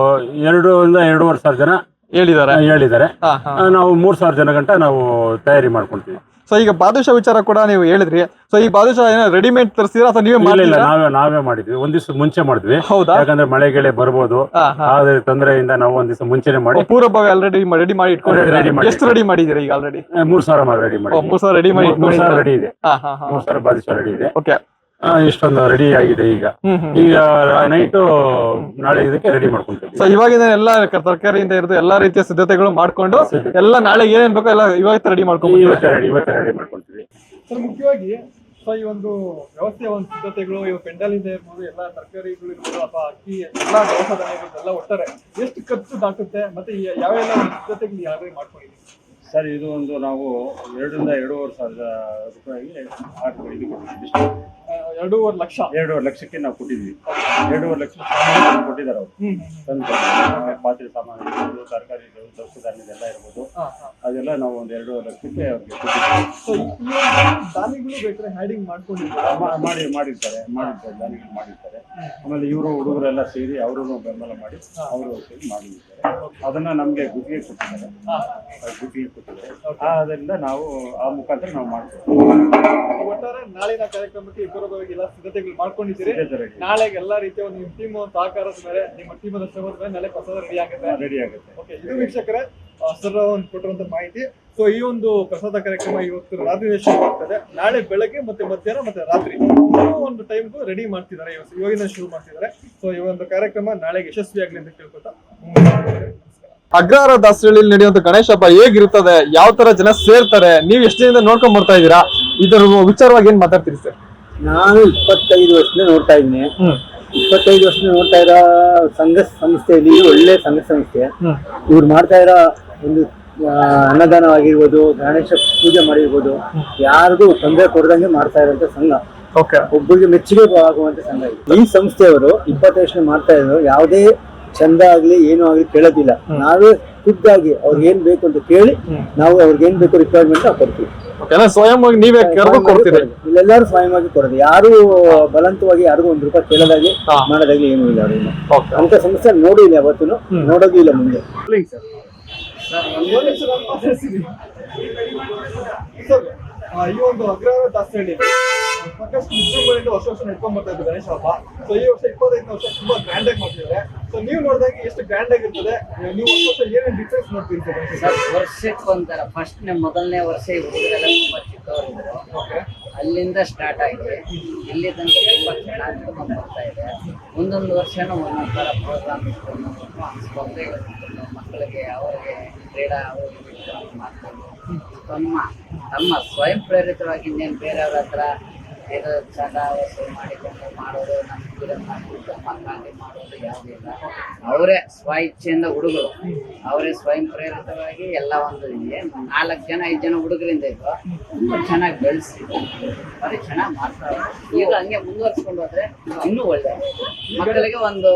2,000-2,500 ಜನ ಹೇಳಿದ್ದಾರೆ. ನಾವು 3,000 ಜನ ಗಂಟ ನಾವು ತಯಾರಿ ಮಾಡ್ಕೊಂತೀವಿ. ಸೊ ಈಗ ಬಾದುಷಾ ವಿಚಾರ ಕೂಡ ನೀವು ಹೇಳಿದ್ರಿ. ಸೊ ಈ ಬಾದುಷಾ ಏನೋ ರೆಡಿಮೇಡ್ ತರಿಸಿದ್ರೆ ಅಥವಾ ನೀವೇ ಮಾಡಿಲ್ಲ? ನಾವೇ ಮಾಡಿದ್ವಿ. ಒಂದ್ ದಿವಸ ಮುಂಚೆ ಮಾಡಿದ್ವಿ. ಹೌದಾ? ಯಾಕಂದ್ರೆ ಮಳೆಗೆಳೆ ಬರ್ಬೋದು, ಆದ್ರೆ ತೊಂದರೆಯಿಂದ ನಾವು ಒಂದ್ ದಿವಸ ಮುಂಚೆನೆ ಮಾಡಿ ಪೂರ್ವಭಾವಿ ಆಲ್ರೆಡಿ ರೆಡಿ ಮಾಡಿ ಇಟ್ಕೊಂಡಿದ್ದೀರಿ. ಎಷ್ಟು ರೆಡಿ ಮಾಡಿದ್ದೀರಿ ಈಗ? ಆಲ್ರೆಡಿ 3,000 ರೆಡಿ ಮಾಡಿ. 3,000 ರೆಡಿ ಮಾಡಿ 3,000 ರೆಡಿ ಇದೆ. 3,000 ಬಾದುಷಾ ರೆಡಿ ಇದೆ. ಇಷ್ಟೊಂದು ರೆಡಿ ಆಗಿದೆ. ಈಗ ನೈಟ್ ನಾಳೆ ಇದಕ್ಕೆ ರೆಡಿ ಮಾಡ್ಕೊಂತೀವಿ. ಸೊ ಇವಾಗಿಂದ ಎಲ್ಲ ತರಕಾರಿಯಿಂದ ಹಿಡಿದು ಎಲ್ಲಾ ರೀತಿಯ ಸಿದ್ಧತೆಗಳು ಮಾಡ್ಕೊಂಡು ಎಲ್ಲ ನಾಳೆ ಏನೇನ್ ಬೇಕೋ ಎಲ್ಲ ಇವತ್ತು ರೆಡಿ ಮಾಡ್ಕೊಂತೀವಿ. ಇವತ್ತು ರೆಡಿ ಮಾಡ್ಕೊಂತೀವಿ. ಸರ್ ಮುಖ್ಯವಾಗಿ ಸೊ ಈ ಒಂದು ವ್ಯವಸ್ಥೆಯ ಒಂದು ಸಿದ್ಧತೆಗಳು, ಇವಾಗ ಪೆಂಡಾಲಿಂದ ಇರ್ಬೋದು, ಎಲ್ಲ ತರಕಾರಿಗಳು ಇರ್ಬೋದು ಅಥವಾ ಅಕ್ಕಿ, ಎಲ್ಲ ದವಸ ಧಾನ್ಯಗಳೆಲ್ಲ ಒಟ್ಟಾರೆ ಎಷ್ಟು ಖರ್ಚು ದಾಟುತ್ತೆ, ಮತ್ತೆ ಯಾವೆಲ್ಲ ಒಂದು ಸಿದ್ಧತೆಗಳು ಯಾವ್ಯಾವ ಮಾಡ್ಕೊಂಡಿದ್ದೀವಿ? ಸರ್ ಇದು ಒಂದು ನಾವು 2,000-2,500 ರೂಪಾಯಿಗೆ ಕೊಟ್ಟಿದ್ದೀವಿ. 2,500,000? 2,500,000 ಲಕ್ಷಕ್ಕೆ ನಾವು ಕೊಟ್ಟಿದ್ವಿ. 2,500,000 ಲಕ್ಷ ಸಾಮಾನು ಕೊಟ್ಟಿದ್ದಾರೆ ಅವರು. ಪಾತ್ರೆ ಸಾಮಾನು ಇರ್ಬೋದು, ತರಕಾರಿ, ದವಸ ಧಾನ್ಯದೆಲ್ಲ ಇರ್ಬೋದು, ಅದೆಲ್ಲ ನಾವು ಒಂದು 2,500,000 ಲಕ್ಷಕ್ಕೆ ಅವ್ರಿಗೆ ಕೊಟ್ಟಿದ್ದೀವಿ. ಧಾನ್ಯಗಳು ಬೇಕಾದ್ರೆ ಹ್ಯಾಡಿಂಗ್ ಮಾಡಿರ್ತಾರೆ, ಧಾನ್ಯಗಳು ಮಾಡಿರ್ತಾರೆ. ಆಮೇಲೆ ಇವರು ಹುಡುಗರೆಲ್ಲ ಸೇರಿ ಅವರು ಬೆಂಬಲ ಮಾಡಿ ಅವರು ಸೇರಿ ಮಾಡಿರ್ತಾರೆ. ಅದನ್ನ ನಮ್ಗೆ ಗುತ್ತಿಗೆ ಕೊಟ್ಟಿದ್ದಾರೆ. ಅದರಿಂದ ನಾವು ಆ ಮುಖಾಂತರ ನಾವು ಮಾಡ್ತೀವಿ. ಒಟ್ಟಾರೆ ನಾಳಿನ ಕಾರ್ಯಕ್ರಮಕ್ಕೆ ಪೂರ್ವಭಾವಿ ಎಲ್ಲ ಸಿದ್ಧತೆಗಳು ಮಾಡ್ಕೊಂಡಿದ್ದೀರಿ. ನಾಳೆಗೆ ಎಲ್ಲಾ ರೀತಿಯ ಒಂದು ನಿಮ್ಮ ಟೀಮ್ ಸಹಕಾರದ ಮೇಲೆ, ನಿಮ್ಮ ಟೀಮದ ಶ್ರಮದ ಮೇಲೆ ನಾಳೆ ಪ್ರಸಾದ ರೆಡಿ ಆಗುತ್ತೆ. ಇದು ವೀಕ್ಷಕರೇ ಸರ್ ಒಂದು ಕೊಟ್ಟಿರುವಂತ ಮಾಹಿತಿ. ಸೊ ಈ ಒಂದು ಪ್ರಸಾದ ಕಾರ್ಯಕ್ರಮ ಇವತ್ತು ರಾತ್ರಿ ಶುರು ಆಗ್ತದೆ. ನಾಳೆ ಬೆಳಗ್ಗೆ ಮತ್ತೆ ಮಧ್ಯಾಹ್ನ ಮತ್ತೆ ರಾತ್ರಿ ಒಂದು ಟೈಮ್ಗೂ ರೆಡಿ ಮಾಡ್ತಿದ್ದಾರೆ, ಇವಾಗಿಂದ ಶುರು ಮಾಡ್ತಿದ್ದಾರೆ. ಸೊ ಈ ಒಂದು ಕಾರ್ಯಕ್ರಮ ನಾಳೆಗೆ ಯಶಸ್ವಿಯಾಗಲಿ ಅಂತ ಕೇಳ್ಕೊತಾ ಅಗ್ರಹಾರ ದಾಸರಳ್ಳಿಯಲ್ಲಿ ನಡೆಯುವಂತ ಗಣೇಶ ಹಬ್ಬ ಹೇಗಿರ್ತದೆ, ಯಾವ ತರ ಜನ ಸೇರ್ತಾರೆ, ನೀವು ಎಷ್ಟು ದಿನದಿಂದ ನೋಡ್ಕೊಂಡ್ ಬರ್ತಾ ಇದ್ದೀರಾ, ಇದರ ವಿಚಾರವಾಗಿ ಏನ್ ಮಾತಾಡ್ತೀರಿ ಸರ್? ನಾನು 25 ವರ್ಷದಿಂದ ನೋಡ್ತಾ ಇದ್ದೀನಿ. 25 ವರ್ಷದಿಂದ ನೋಡ್ತಾ ಇರೋ ಸಂಘ ಸಂಸ್ಥೆಯಲ್ಲಿ ಒಳ್ಳೆ ಸಂಘ ಸಂಸ್ಥೆ. ಇವ್ರು ಮಾಡ್ತಾ ಇರೋ ಒಂದು ಅನ್ನದಾನವಾಗಿರ್ಬೋದು, ಗಣೇಶ ಪೂಜೆ ಮಾಡಿರ್ಬೋದು, ಯಾರಿಗೂ ತೊಂದರೆ ಕೊಡದಂಗೆ ಮಾಡ್ತಾ ಇರೋಂಥ ಸಂಘ. ಒಬ್ಬರಿಗೆ ಮೆಚ್ಚುಗೆ ಆಗುವಂತ ಸಂಘ. ಈ ಸಂಸ್ಥೆಯವರು 25 ವರ್ಷ ಮಾಡ್ತಾ ಇದ್ರು. ಯಾವುದೇ ಚಂದ ಆಗ್ಲಿ ಏನೂ ಆಗ್ಲಿ ಕೇಳೋದಿಲ್ಲ. ನಾವೇ ಖುದ್ದಾಗಿ ಅವ್ರಿಗೆ ಏನ್ ಬೇಕು ಅಂತ ಕೇಳಿ ನಾವು ಅವ್ರಿಗೆ ಏನ್ ಬೇಕು ರಿಕ್ವೈರ್ಮೆಂಟ್ ನಾವು ಕೊಡ್ತೀವಿ. ಸ್ವಯಂವಾಗಿ ನೀವೇ ಕೊಡ್ತೀರಿ? ಇಲ್ಲೆಲ್ಲರೂ ಸ್ವಯಂವಾಗಿ ಕೊಡೋದು. ಯಾರು ಬಲವಂತವಾಗಿ ಯಾರಿಗೂ 1 ರೂಪಾಯಿ ಕೇಳೋದಾಗಿ ಮಾಡೋದಾಗ್ಲಿ ಏನೂ ಇಲ್ಲ. ಅವ್ರಿಗೆ ಅಂತ ಸಂಸ್ಥೆ ನೋಡಿಲ್ಲ, ಯಾವತ್ತೂ ನೋಡೋದು ಇಲ್ಲ ಮುಂದೆ. ಈ ಒಂದು ಅಗ್ರಹಾರ ದಾಸರಳ್ಳಿ ಸಾಕಷ್ಟು ವಿಜೃಂಭಣೆಯಿಂದ ವರ್ಷ ನಡ್ಕೊಂಡ್ ಬರ್ತಾ ಇದ್ದು ಗಣೇಶ ಹಬ್ಬ. ಸೊ ಈ ವರ್ಷ 25ನೇ ವರ್ಷ ತುಂಬಾ ಗ್ರ್ಯಾಂಡ್ ಆಗಿ ಮಾಡ್ತಿದ್ದಾರೆ. ಸೊ ನೀವು ನೋಡಿದಾಗ ಎಷ್ಟು ಗ್ರ್ಯಾಂಡ್ ಆಗಿರ್ತದೆ, ನೀವು ವರ್ಷ ಏನೇನು ಡಿಫ್ರೆನ್ಸ್ ನೋಡ್ತೀರಿ ಸರ್? ವರ್ಷಕ್ಕೆ ಒಂಥರ ಫಸ್ಟ್ ಮೊದಲನೇ ವರ್ಷ ಹುಡುಗರೆಲ್ಲ ತುಂಬಾ ಚಿಕ್ಕವರಿದ್ರು, ಅಲ್ಲಿಂದ ಸ್ಟಾರ್ಟ್ ಆಗಿದೆ. ಇಲ್ಲಿ ತನಕ ತುಂಬಾ ಚೆನ್ನಾಗಿ ತಗೊಂಡ್ ಬರ್ತಾ ಇದೆ. ಒಂದೊಂದು ವರ್ಷನೂ ಒಂದೊಂದು ಥರ ಪ್ರೋಗ್ರಾಮ್ ಇಟ್ಕೊಂಡು ಸ್ಪರ್ಧೆಗಳು ಮಕ್ಕಳಿಗೆ, ಅವರಿಗೆ ಕ್ರೀಡಾ ಮಾಡ್ಕೊಂಡು ತಮ್ಮ ಸ್ವಯಂ ಪ್ರೇರಿತವಾಗಿ ಇನ್ನೇನು ಬೇರೆಯವ್ರ ಹತ್ರ ಏನೋ ಚಂದ ವಸೂಲು ಮಾಡಿಕೊಂಡು ಮಾಡೋದು, ಮಕ್ಕಳಾಗಿ ಮಾಡೋದು ಯಾವುದಿಲ್ಲ. ಅವರೇ ಸ್ವ ಇಚ್ಛೆಯಿಂದ ಹುಡುಗರು, ಅವರೇ ಸ್ವಯಂ ಪ್ರೇರಿತವಾಗಿ ಎಲ್ಲ ಒಂದು 4 ಜನ 5 ಜನ ಹುಡುಗರಿಂದ ಇದ್ರು. ತುಂಬ ಚೆನ್ನಾಗಿ ಬೆಳೆಸಿ ಬರೀ ಚೆನ್ನಾಗಿ ಮಾಡ್ತಾರೆ. ಈಗ ಹಂಗೆ ಮುಂದುವರ್ಸ್ಕೊಂಡು ಹೋದ್ರೆ ಇನ್ನೂ ಒಳ್ಳೆ ಮಕ್ಕಳಿಗೆ ಒಂದು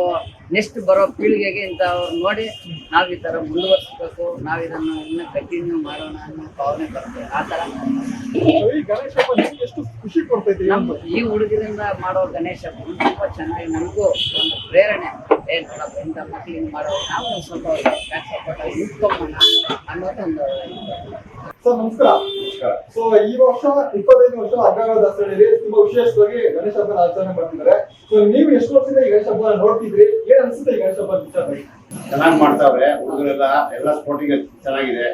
ನೆಕ್ಸ್ಟ್ ಬರೋ ಪೀಳಿಗೆಗೆ ಇಂಥವ್ರು ನೋಡಿ ನಾವು ಈ ಥರ ಮುಂದುವರ್ಸ್ಬೇಕು, ನಾವು ಇದನ್ನು ಇನ್ನೂ ಕಂಟಿನ್ಯೂ ಮಾಡೋಣ ಅನ್ನೋ ಭಾವನೆ ಬರ್ತದೆ. ಆ ಥರ ಈ ಹುಡುಗರಿಂದ ಮಾಡೋ ಗಣೇಶ ತುಂಬ ಚೆನ್ನಾಗಿ ನಮಗೂ ಒಂದು ಪ್ರೇರಣೆ. ಏನ್ ನೋಡಪ್ಪ ಇಂಥ ಮಕ್ಕಳಿಗೆ ಮಾಡೋ, ನಾವು ಸ್ವಲ್ಪ ಸಪೋರ್ಟ್ ಆಗಿ ನಿಂತ್ಕೊಳ್ಳೋಣ ಅನ್ನೋದು ಒಂದು. ಸರ್ ನಮಸ್ಕಾರ. ಸೊ ಈ ವರ್ಷ 25ನೇ ವರ್ಷ ಅಗ್ರಹಾರ ದಾಸರಳ್ಳಿಯಲ್ಲಿ ತುಂಬಾ ವಿಶೇಷವಾಗಿ ಗಣೇಶ ಹಬ್ಬನ ಆಚರಣೆ ಮಾಡ್ತಿದ್ದಾರೆ. ಸೊ ನೀವು ಎಷ್ಟು ವರ್ಷದಿಂದ ಈ ಗಣೇಶ ಹಬ್ಬ ನೋಡ್ತಿದ್ರಿ, ಏನ್ ಅನ್ಸುತ್ತೆ ಈ ಗಣೇಶ ಹಬ್ಬ ವಿಚಾರ? ಚೆನ್ನಾಗಿ ಮಾಡ್ತಾವ್ರೆ ಹುಡುಗರೆಲ್ಲ, ಎಲ್ಲ ಸ್ಪೋರ್ಟಿಂಗ್ ಚೆನ್ನಾಗಿದೆ.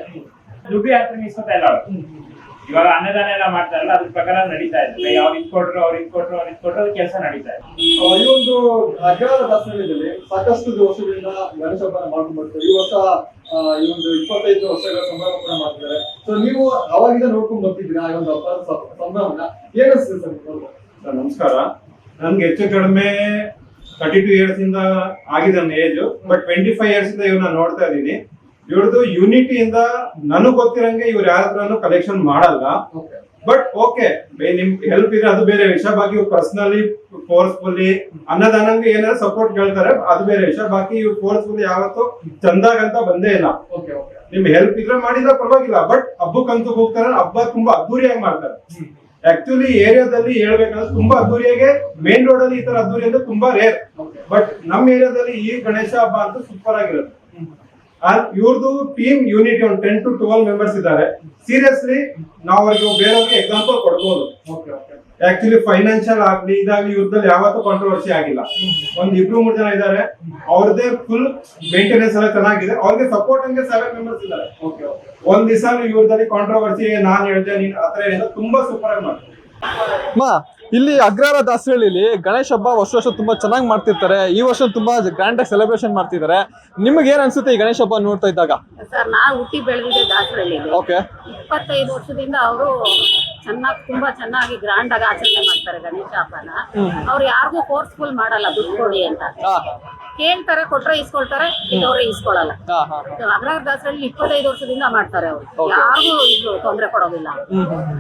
ಇವಾಗ ಅನ್ನದಾನ ಎಲ್ಲ ಮಾಡ್ತಾರಲ್ಲ ಅದ್ರ ಪ್ರಕಾರ ನಡೀತಾ ಇದೆ. ಅವ್ರು ಇದ್ಕೊಟ್ರು ಅದು ಕೆಲಸ ನಡೀತಾ ಇದೆ. ಈ ಒಂದು ಅಗ್ರಹಾರ ದಾಸರಳ್ಳಿಯಲ್ಲಿ ಸಾಕಷ್ಟು ವರ್ಷಗಳಿಂದ ಗಣೇಶ ಹಬ್ಬನ ಮಾಡ್ಕೊಂಡು ಬರ್ತಾರೆ. ಈ ವರ್ಷ ಈ ಒಂದು 25 ವರ್ಷಗಳ ಸಂಭ್ರಮ ಕೂಡ ಮಾಡ್ತಿದ್ದಾರೆ. ಸೊ ನೀವು ಅವಾಗಿಂದ ನೋಡ್ಕೊಂಡು ಬರ್ತಿದ್ದೀರಾ ಈ ಒಂದು ಹಬ್ಬದ ಸಂಭ್ರಮನ, ಏನಿಸ್ತದೆ ಸರ್? ನಮಸ್ಕಾರ. ನನ್ಗೆ ಹೆಚ್ಚು ಕಡಿಮೆ 32 ಇಯರ್ಸ್ ಇಂದ ಆಗಿದೆ ನನ್ನ ಏಜ್. ಬಟ್ 25 ಇಯರ್ಸ್ ಇಂದ ಇವ್ರನ್ನ ನೋಡ್ತಾ ಇದ್ದೀನಿ. ಇವ್ರದ್ದು ಯೂನಿಟಿಯಿಂದ ನನಗ್ ಗೊತ್ತಿರಂಗೆ ಇವ್ರು ಯಾರ ಹತ್ರನು ಕಲೆಕ್ಷನ್ ಮಾಡಲ್ಲ. ಬಟ್ ಓಕೆ, ನಿಮ್ ಹೆಲ್ಪ್ ಇದೆ ಅದು ಬೇರೆ ವಿಷಯ. ಬಾಕಿ ಇವ್ರು ಪರ್ಸನಲಿ ಫೋರ್ಸ್ಫುಲ್ಲಿ ಅನ್ನದಾನಂಗೆ ಏನಾದ್ರು ಸಪೋರ್ಟ್ ಕೇಳ್ತಾರೆ, ಅದು ಬೇರೆ ವಿಷಯ. ಬಾಕಿ ಇವ್ರು ಫೋರ್ಸ್ಫುಲ್ಲಿ ಯಾವತ್ತೂ ಚಂದಾಗಂತ ಬಂದೇ ಇಲ್ಲ. ನಿಮ್ ಹೆಲ್ಪ್ ಇದ್ರೆ ಮಾಡಿದ್ರೆ ಪರವಾಗಿಲ್ಲ. ಬಟ್ ಹಬ್ಬಕ್ಕಂತೂ ಹೋಗ್ತಾರೆ, ಹಬ್ಬ ತುಂಬಾ ಅದ್ದೂರಿಯಾಗಿ ಮಾಡ್ತಾರೆ. ಆಕ್ಚುಲಿ ಏರಿಯಾದಲ್ಲಿ ಹೇಳ್ಬೇಕಂದ್ರೆ ತುಂಬಾ ಅದ್ದೂರಿಯಾಗೆ, ಮೇನ್ ರೋಡ್ ಅಲ್ಲಿ ಈ ತರ ಅದ್ದೂರಿ ಅಂದ್ರೆ ತುಂಬಾ ರೇರ್. ಬಟ್ ನಮ್ ಏರಿಯಾದಲ್ಲಿ ಈ ಗಣೇಶ ಹಬ್ಬ ಅಂತೂ ಸೂಪರ್ ಆಗಿರುತ್ತೆ. ಇವ್ರದ್ದು ಟೀಮ್ ಯೂನಿಟಿ ಒಂದು 10 to 12 ಮೆಂಬರ್ಸ್ ಇದ್ದಾರೆ. ಸೀರಿಯಸ್ಲಿ ನಾವು ಅವ್ರಿಗೆ ಬೇರೆಯವ್ರಿಗೆ ಎಕ್ಸಾಂಪಲ್ ಕೊಡ್ಬೋದು. ಆಕ್ಚುಲಿ ಫೈನಾನ್ಷಿಯಲ್ ಆಗ್ಲಿ ಇದಾಗ್ಲಿ ಇವ್ರದಲ್ಲಿ ಯಾವತ್ತೂ ಕಾಂಟ್ರವರ್ಸಿ ಆಗಿಲ್ಲ. ಒಂದ್ 2-3 ಜನ ಇದ್ದಾರೆ, ಅವ್ರದ್ದೇ ಫುಲ್ ಮೇಂಟೆನೆನ್ಸ್ ಎಲ್ಲ ಚೆನ್ನಾಗಿದೆ. ಅವ್ರಿಗೆ ಸಪೋರ್ಟ್ ಹಂಗೆ 7 ಮೆಂಬರ್ಸ್ ಇದ್ದಾರೆ. ಒಂದ್ ದಿವಸ ಇವ್ರದಲ್ಲಿ ಕಾಂಟ್ರವರ್ಸಿ ನಾನ್ ಹೇಳ್ದೆ ನೀನ್ ಆತರ ಏನಿಲ್ಲ, ತುಂಬಾ ಸೂಪರ್ ಆಗಿ ಮಾಡ್ತಾರೆ. ಇಲ್ಲಿ ಅಗ್ರಹಾರ ದಾಸರಳ್ಳಿಲಿ ಗಣೇಶ ಹಬ್ಬ ವರ್ಷ ತುಂಬಾ ಚೆನ್ನಾಗಿ ಮಾಡ್ತಿರ್ತಾರೆ. ಈ ವರ್ಷ ತುಂಬಾ ಗ್ರ್ಯಾಂಡ್ ಆಗಿ ಸೆಲೆಬ್ರೇಷನ್ ಮಾಡ್ತಿದ್ದಾರೆ. ನಿಮ್ಗೆ ಏನ್ ಅನ್ಸುತ್ತೆ ಈ ಗಣೇಶ ಹಬ್ಬ ನೋಡ್ತಾ ಇದ್ದಾಗ? ಸರ್, ನಾವು ಹುಟ್ಟಿ ಬೆಳೆದಿದ್ದೆ ದಾಸರಳ್ಳಿಲಿ. ಓಕೆ. 25 ವರ್ಷದಿಂದ ಅವರು ತುಂಬಾ ಚೆನ್ನಾಗಿ ಗ್ರ್ಯಾಂಡ್ ಆಗಿ ಆಚರಣೆ ಮಾಡ್ತಾರೆ ಗಣೇಶ ಹಬ್ಬನ. ಅವ್ರು ಯಾರಿಗೂ ಫೋರ್ಸ್ಫುಲ್ ಮಾಡಲ್ಲ ದುಡ್ಡು ಕೊಡಿ ಅಂತ. ಕೇಳ್ತಾರೆ, ಕೊಟ್ರೆ ಇಸ್ಕೊಳ್ತಾರೆ, ಇದ್ದವ್ರೆ ಇಸ್ಕೊಳಲ್ಲ. ಅಗ್ರಹಾರ ದಾಸರಳ್ಳಿ 25 ವರ್ಷದಿಂದ ಮಾಡ್ತಾರೆ. ಅವ್ರು ಯಾರಿಗೂ ಇದು ತೊಂದರೆ ಕೊಡೋದಿಲ್ಲ.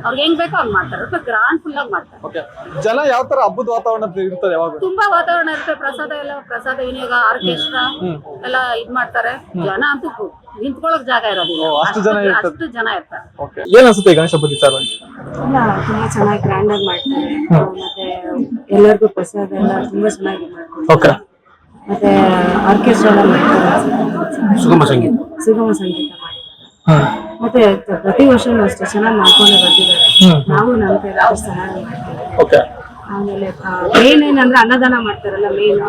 ಅವ್ರಿಗೆ ಹೆಂಗ್ ಬೇಕೋ ಹಂಗ್ ಮಾಡ್ತಾರೆ. ಗ್ರಾಂಡ್ ಫುಲ್ ಆಗಿ ಮಾಡ್ತಾರೆ. ಜನ ಯಾವ ತರ ಹಬ್ಬದ ವಾತಾವರಣ ಇರ್ತದೆ? ಯಾವಾಗ ತುಂಬಾ ವಾತಾವರಣ ಇರುತ್ತೆ. ಪ್ರಸಾದ ವಿನಿಯೋಗ, ಆರ್ಕೆಸ್ಟ್ರಾ ಎಲ್ಲ ಇದ್ ಮಾಡ್ತಾರೆ. ಜನ ಅಂತೂ ನಿಂತ್ಕೊಳ್ಳೋಕ್ ಜಾಗ ಇರೋದಿಲ್ಲ, ಅಷ್ಟು ಜನ ಇರ್ತಾರೆ. ಏನ್ ಅನ್ಸುತ್ತೆ ಗಣೇಶ ಹಬ್ಬದ ವಿಚಾರ? ತುಂಬಾ ಚೆನ್ನಾಗಿ ಗ್ರ್ಯಾಂಡ್ ಆಗಿ ಮಾಡ್ತಾರೆ. ಮತ್ತೆ ಎಲ್ಲರಿಗೂ ಪ್ರಸಾದ ಎಲ್ಲ ತುಂಬಾ ಚೆನ್ನಾಗಿ ಮಾಡ್ತಾರೆ. ಮತ್ತೆ ಆರ್ಕೆಸ್ಟ್ರಾ ಎಲ್ಲ ಮಾಡ್ತಾರೆ, ಸುಗಮ ಸಂಗೀತ ಮಾಡಿದ್ದಾರೆ. ಮತ್ತೆ ಪ್ರತಿ ವರ್ಷನೂ ಅಷ್ಟೇ ಚೆನ್ನಾಗಿ ಮಾಡ್ಕೊಂಡೆ ಬರ್ತಿದ್ದಾರೆ. ನಾವು ನಮ್ಮ ಕೈಲಿ ಚೆನ್ನಾಗಿ ಮಾಡ್ತೀವಿ. ಆಮೇಲೆ ಮೇನ್ ಏನಂದ್ರೆ ಅನ್ನದಾನ ಮಾಡ್ತಾರಲ್ಲ, ಮೇನ್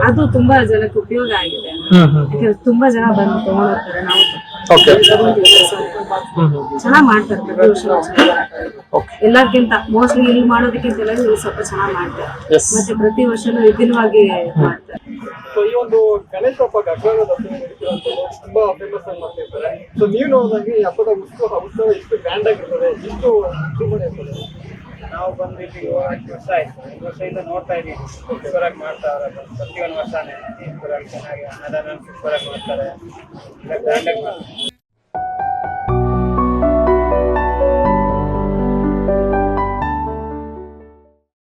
ಅದು ತುಂಬಾ ಜನಕ್ಕೆ ಉಪಯೋಗ ಆಗಿದೆ. ಯಾಕಂದ್ರೆ ತುಂಬಾ ಜನ ಬಂದು ತಗೊಂಡ್ ಹೋಗ್ತಾರೆ. ನಾವು ಚೆನ್ನಾಗಿ ಮಾಡ್ತಾರೆ ಪ್ರತಿ ವರ್ಷ. ಎಲ್ಲಕ್ಕಿಂತ ಮೋಸ್ಟ್ಲಿ ಇಲ್ಲಿ ಮಾಡೋದಕ್ಕಿಂತ ಇಲ್ಲಿ ಸ್ವಲ್ಪ ಚೆನ್ನಾಗಿ ಮಾಡ್ತಾರೆ. ಮತ್ತೆ ಪ್ರತಿ ವರ್ಷನೂ ವಿಭಿನ್ನವಾಗಿ ಮಾಡ್ತಾರೆ. ಈ ಒಂದು ಗಣೇಶ ಹಬ್ಬ ಅಗ್ರಹಾರ ತುಂಬಾ ಫೇಮಸ್ ಆಗಿ ಮಾಡ್ತಿರ್ತಾರೆ. ಸೊ ನೀವು ನೋಡಿದಂಗೆ ಈ ಹಬ್ಬದ ಉತ್ಸವ ಎಷ್ಟು ಗ್ರ್ಯಾಂಡ್ ಆಗಿರ್ತದೆ, ಎಷ್ಟು ವಿಜೃಂಭಣೆ ಇರ್ತದೆ? ನಾವು ಬಂದು ಇಲ್ಲಿ 7-8 ವರ್ಷ ಆಯ್ತು. 5 ವರ್ಷದಿಂದ ನೋಡ್ತಾ ಇದೀವಿ. ಸೂಪರ್ ಆಗಿ ಮಾಡ್ತಾರೆ. ಪ್ರತಿಯೊಂದು ವರ್ಷನೇ ಸೂಪರ್ ಆಗಿ ಚೆನ್ನಾಗಿ ಅನ್ನದಾನ ಸೂಪರ್ ಆಗಿ ಮಾಡ್ತಾರೆ. ಗ್ರ್ಯಾಂಡ್ ಆಗಿ ಮಾಡ್ತಾರೆ.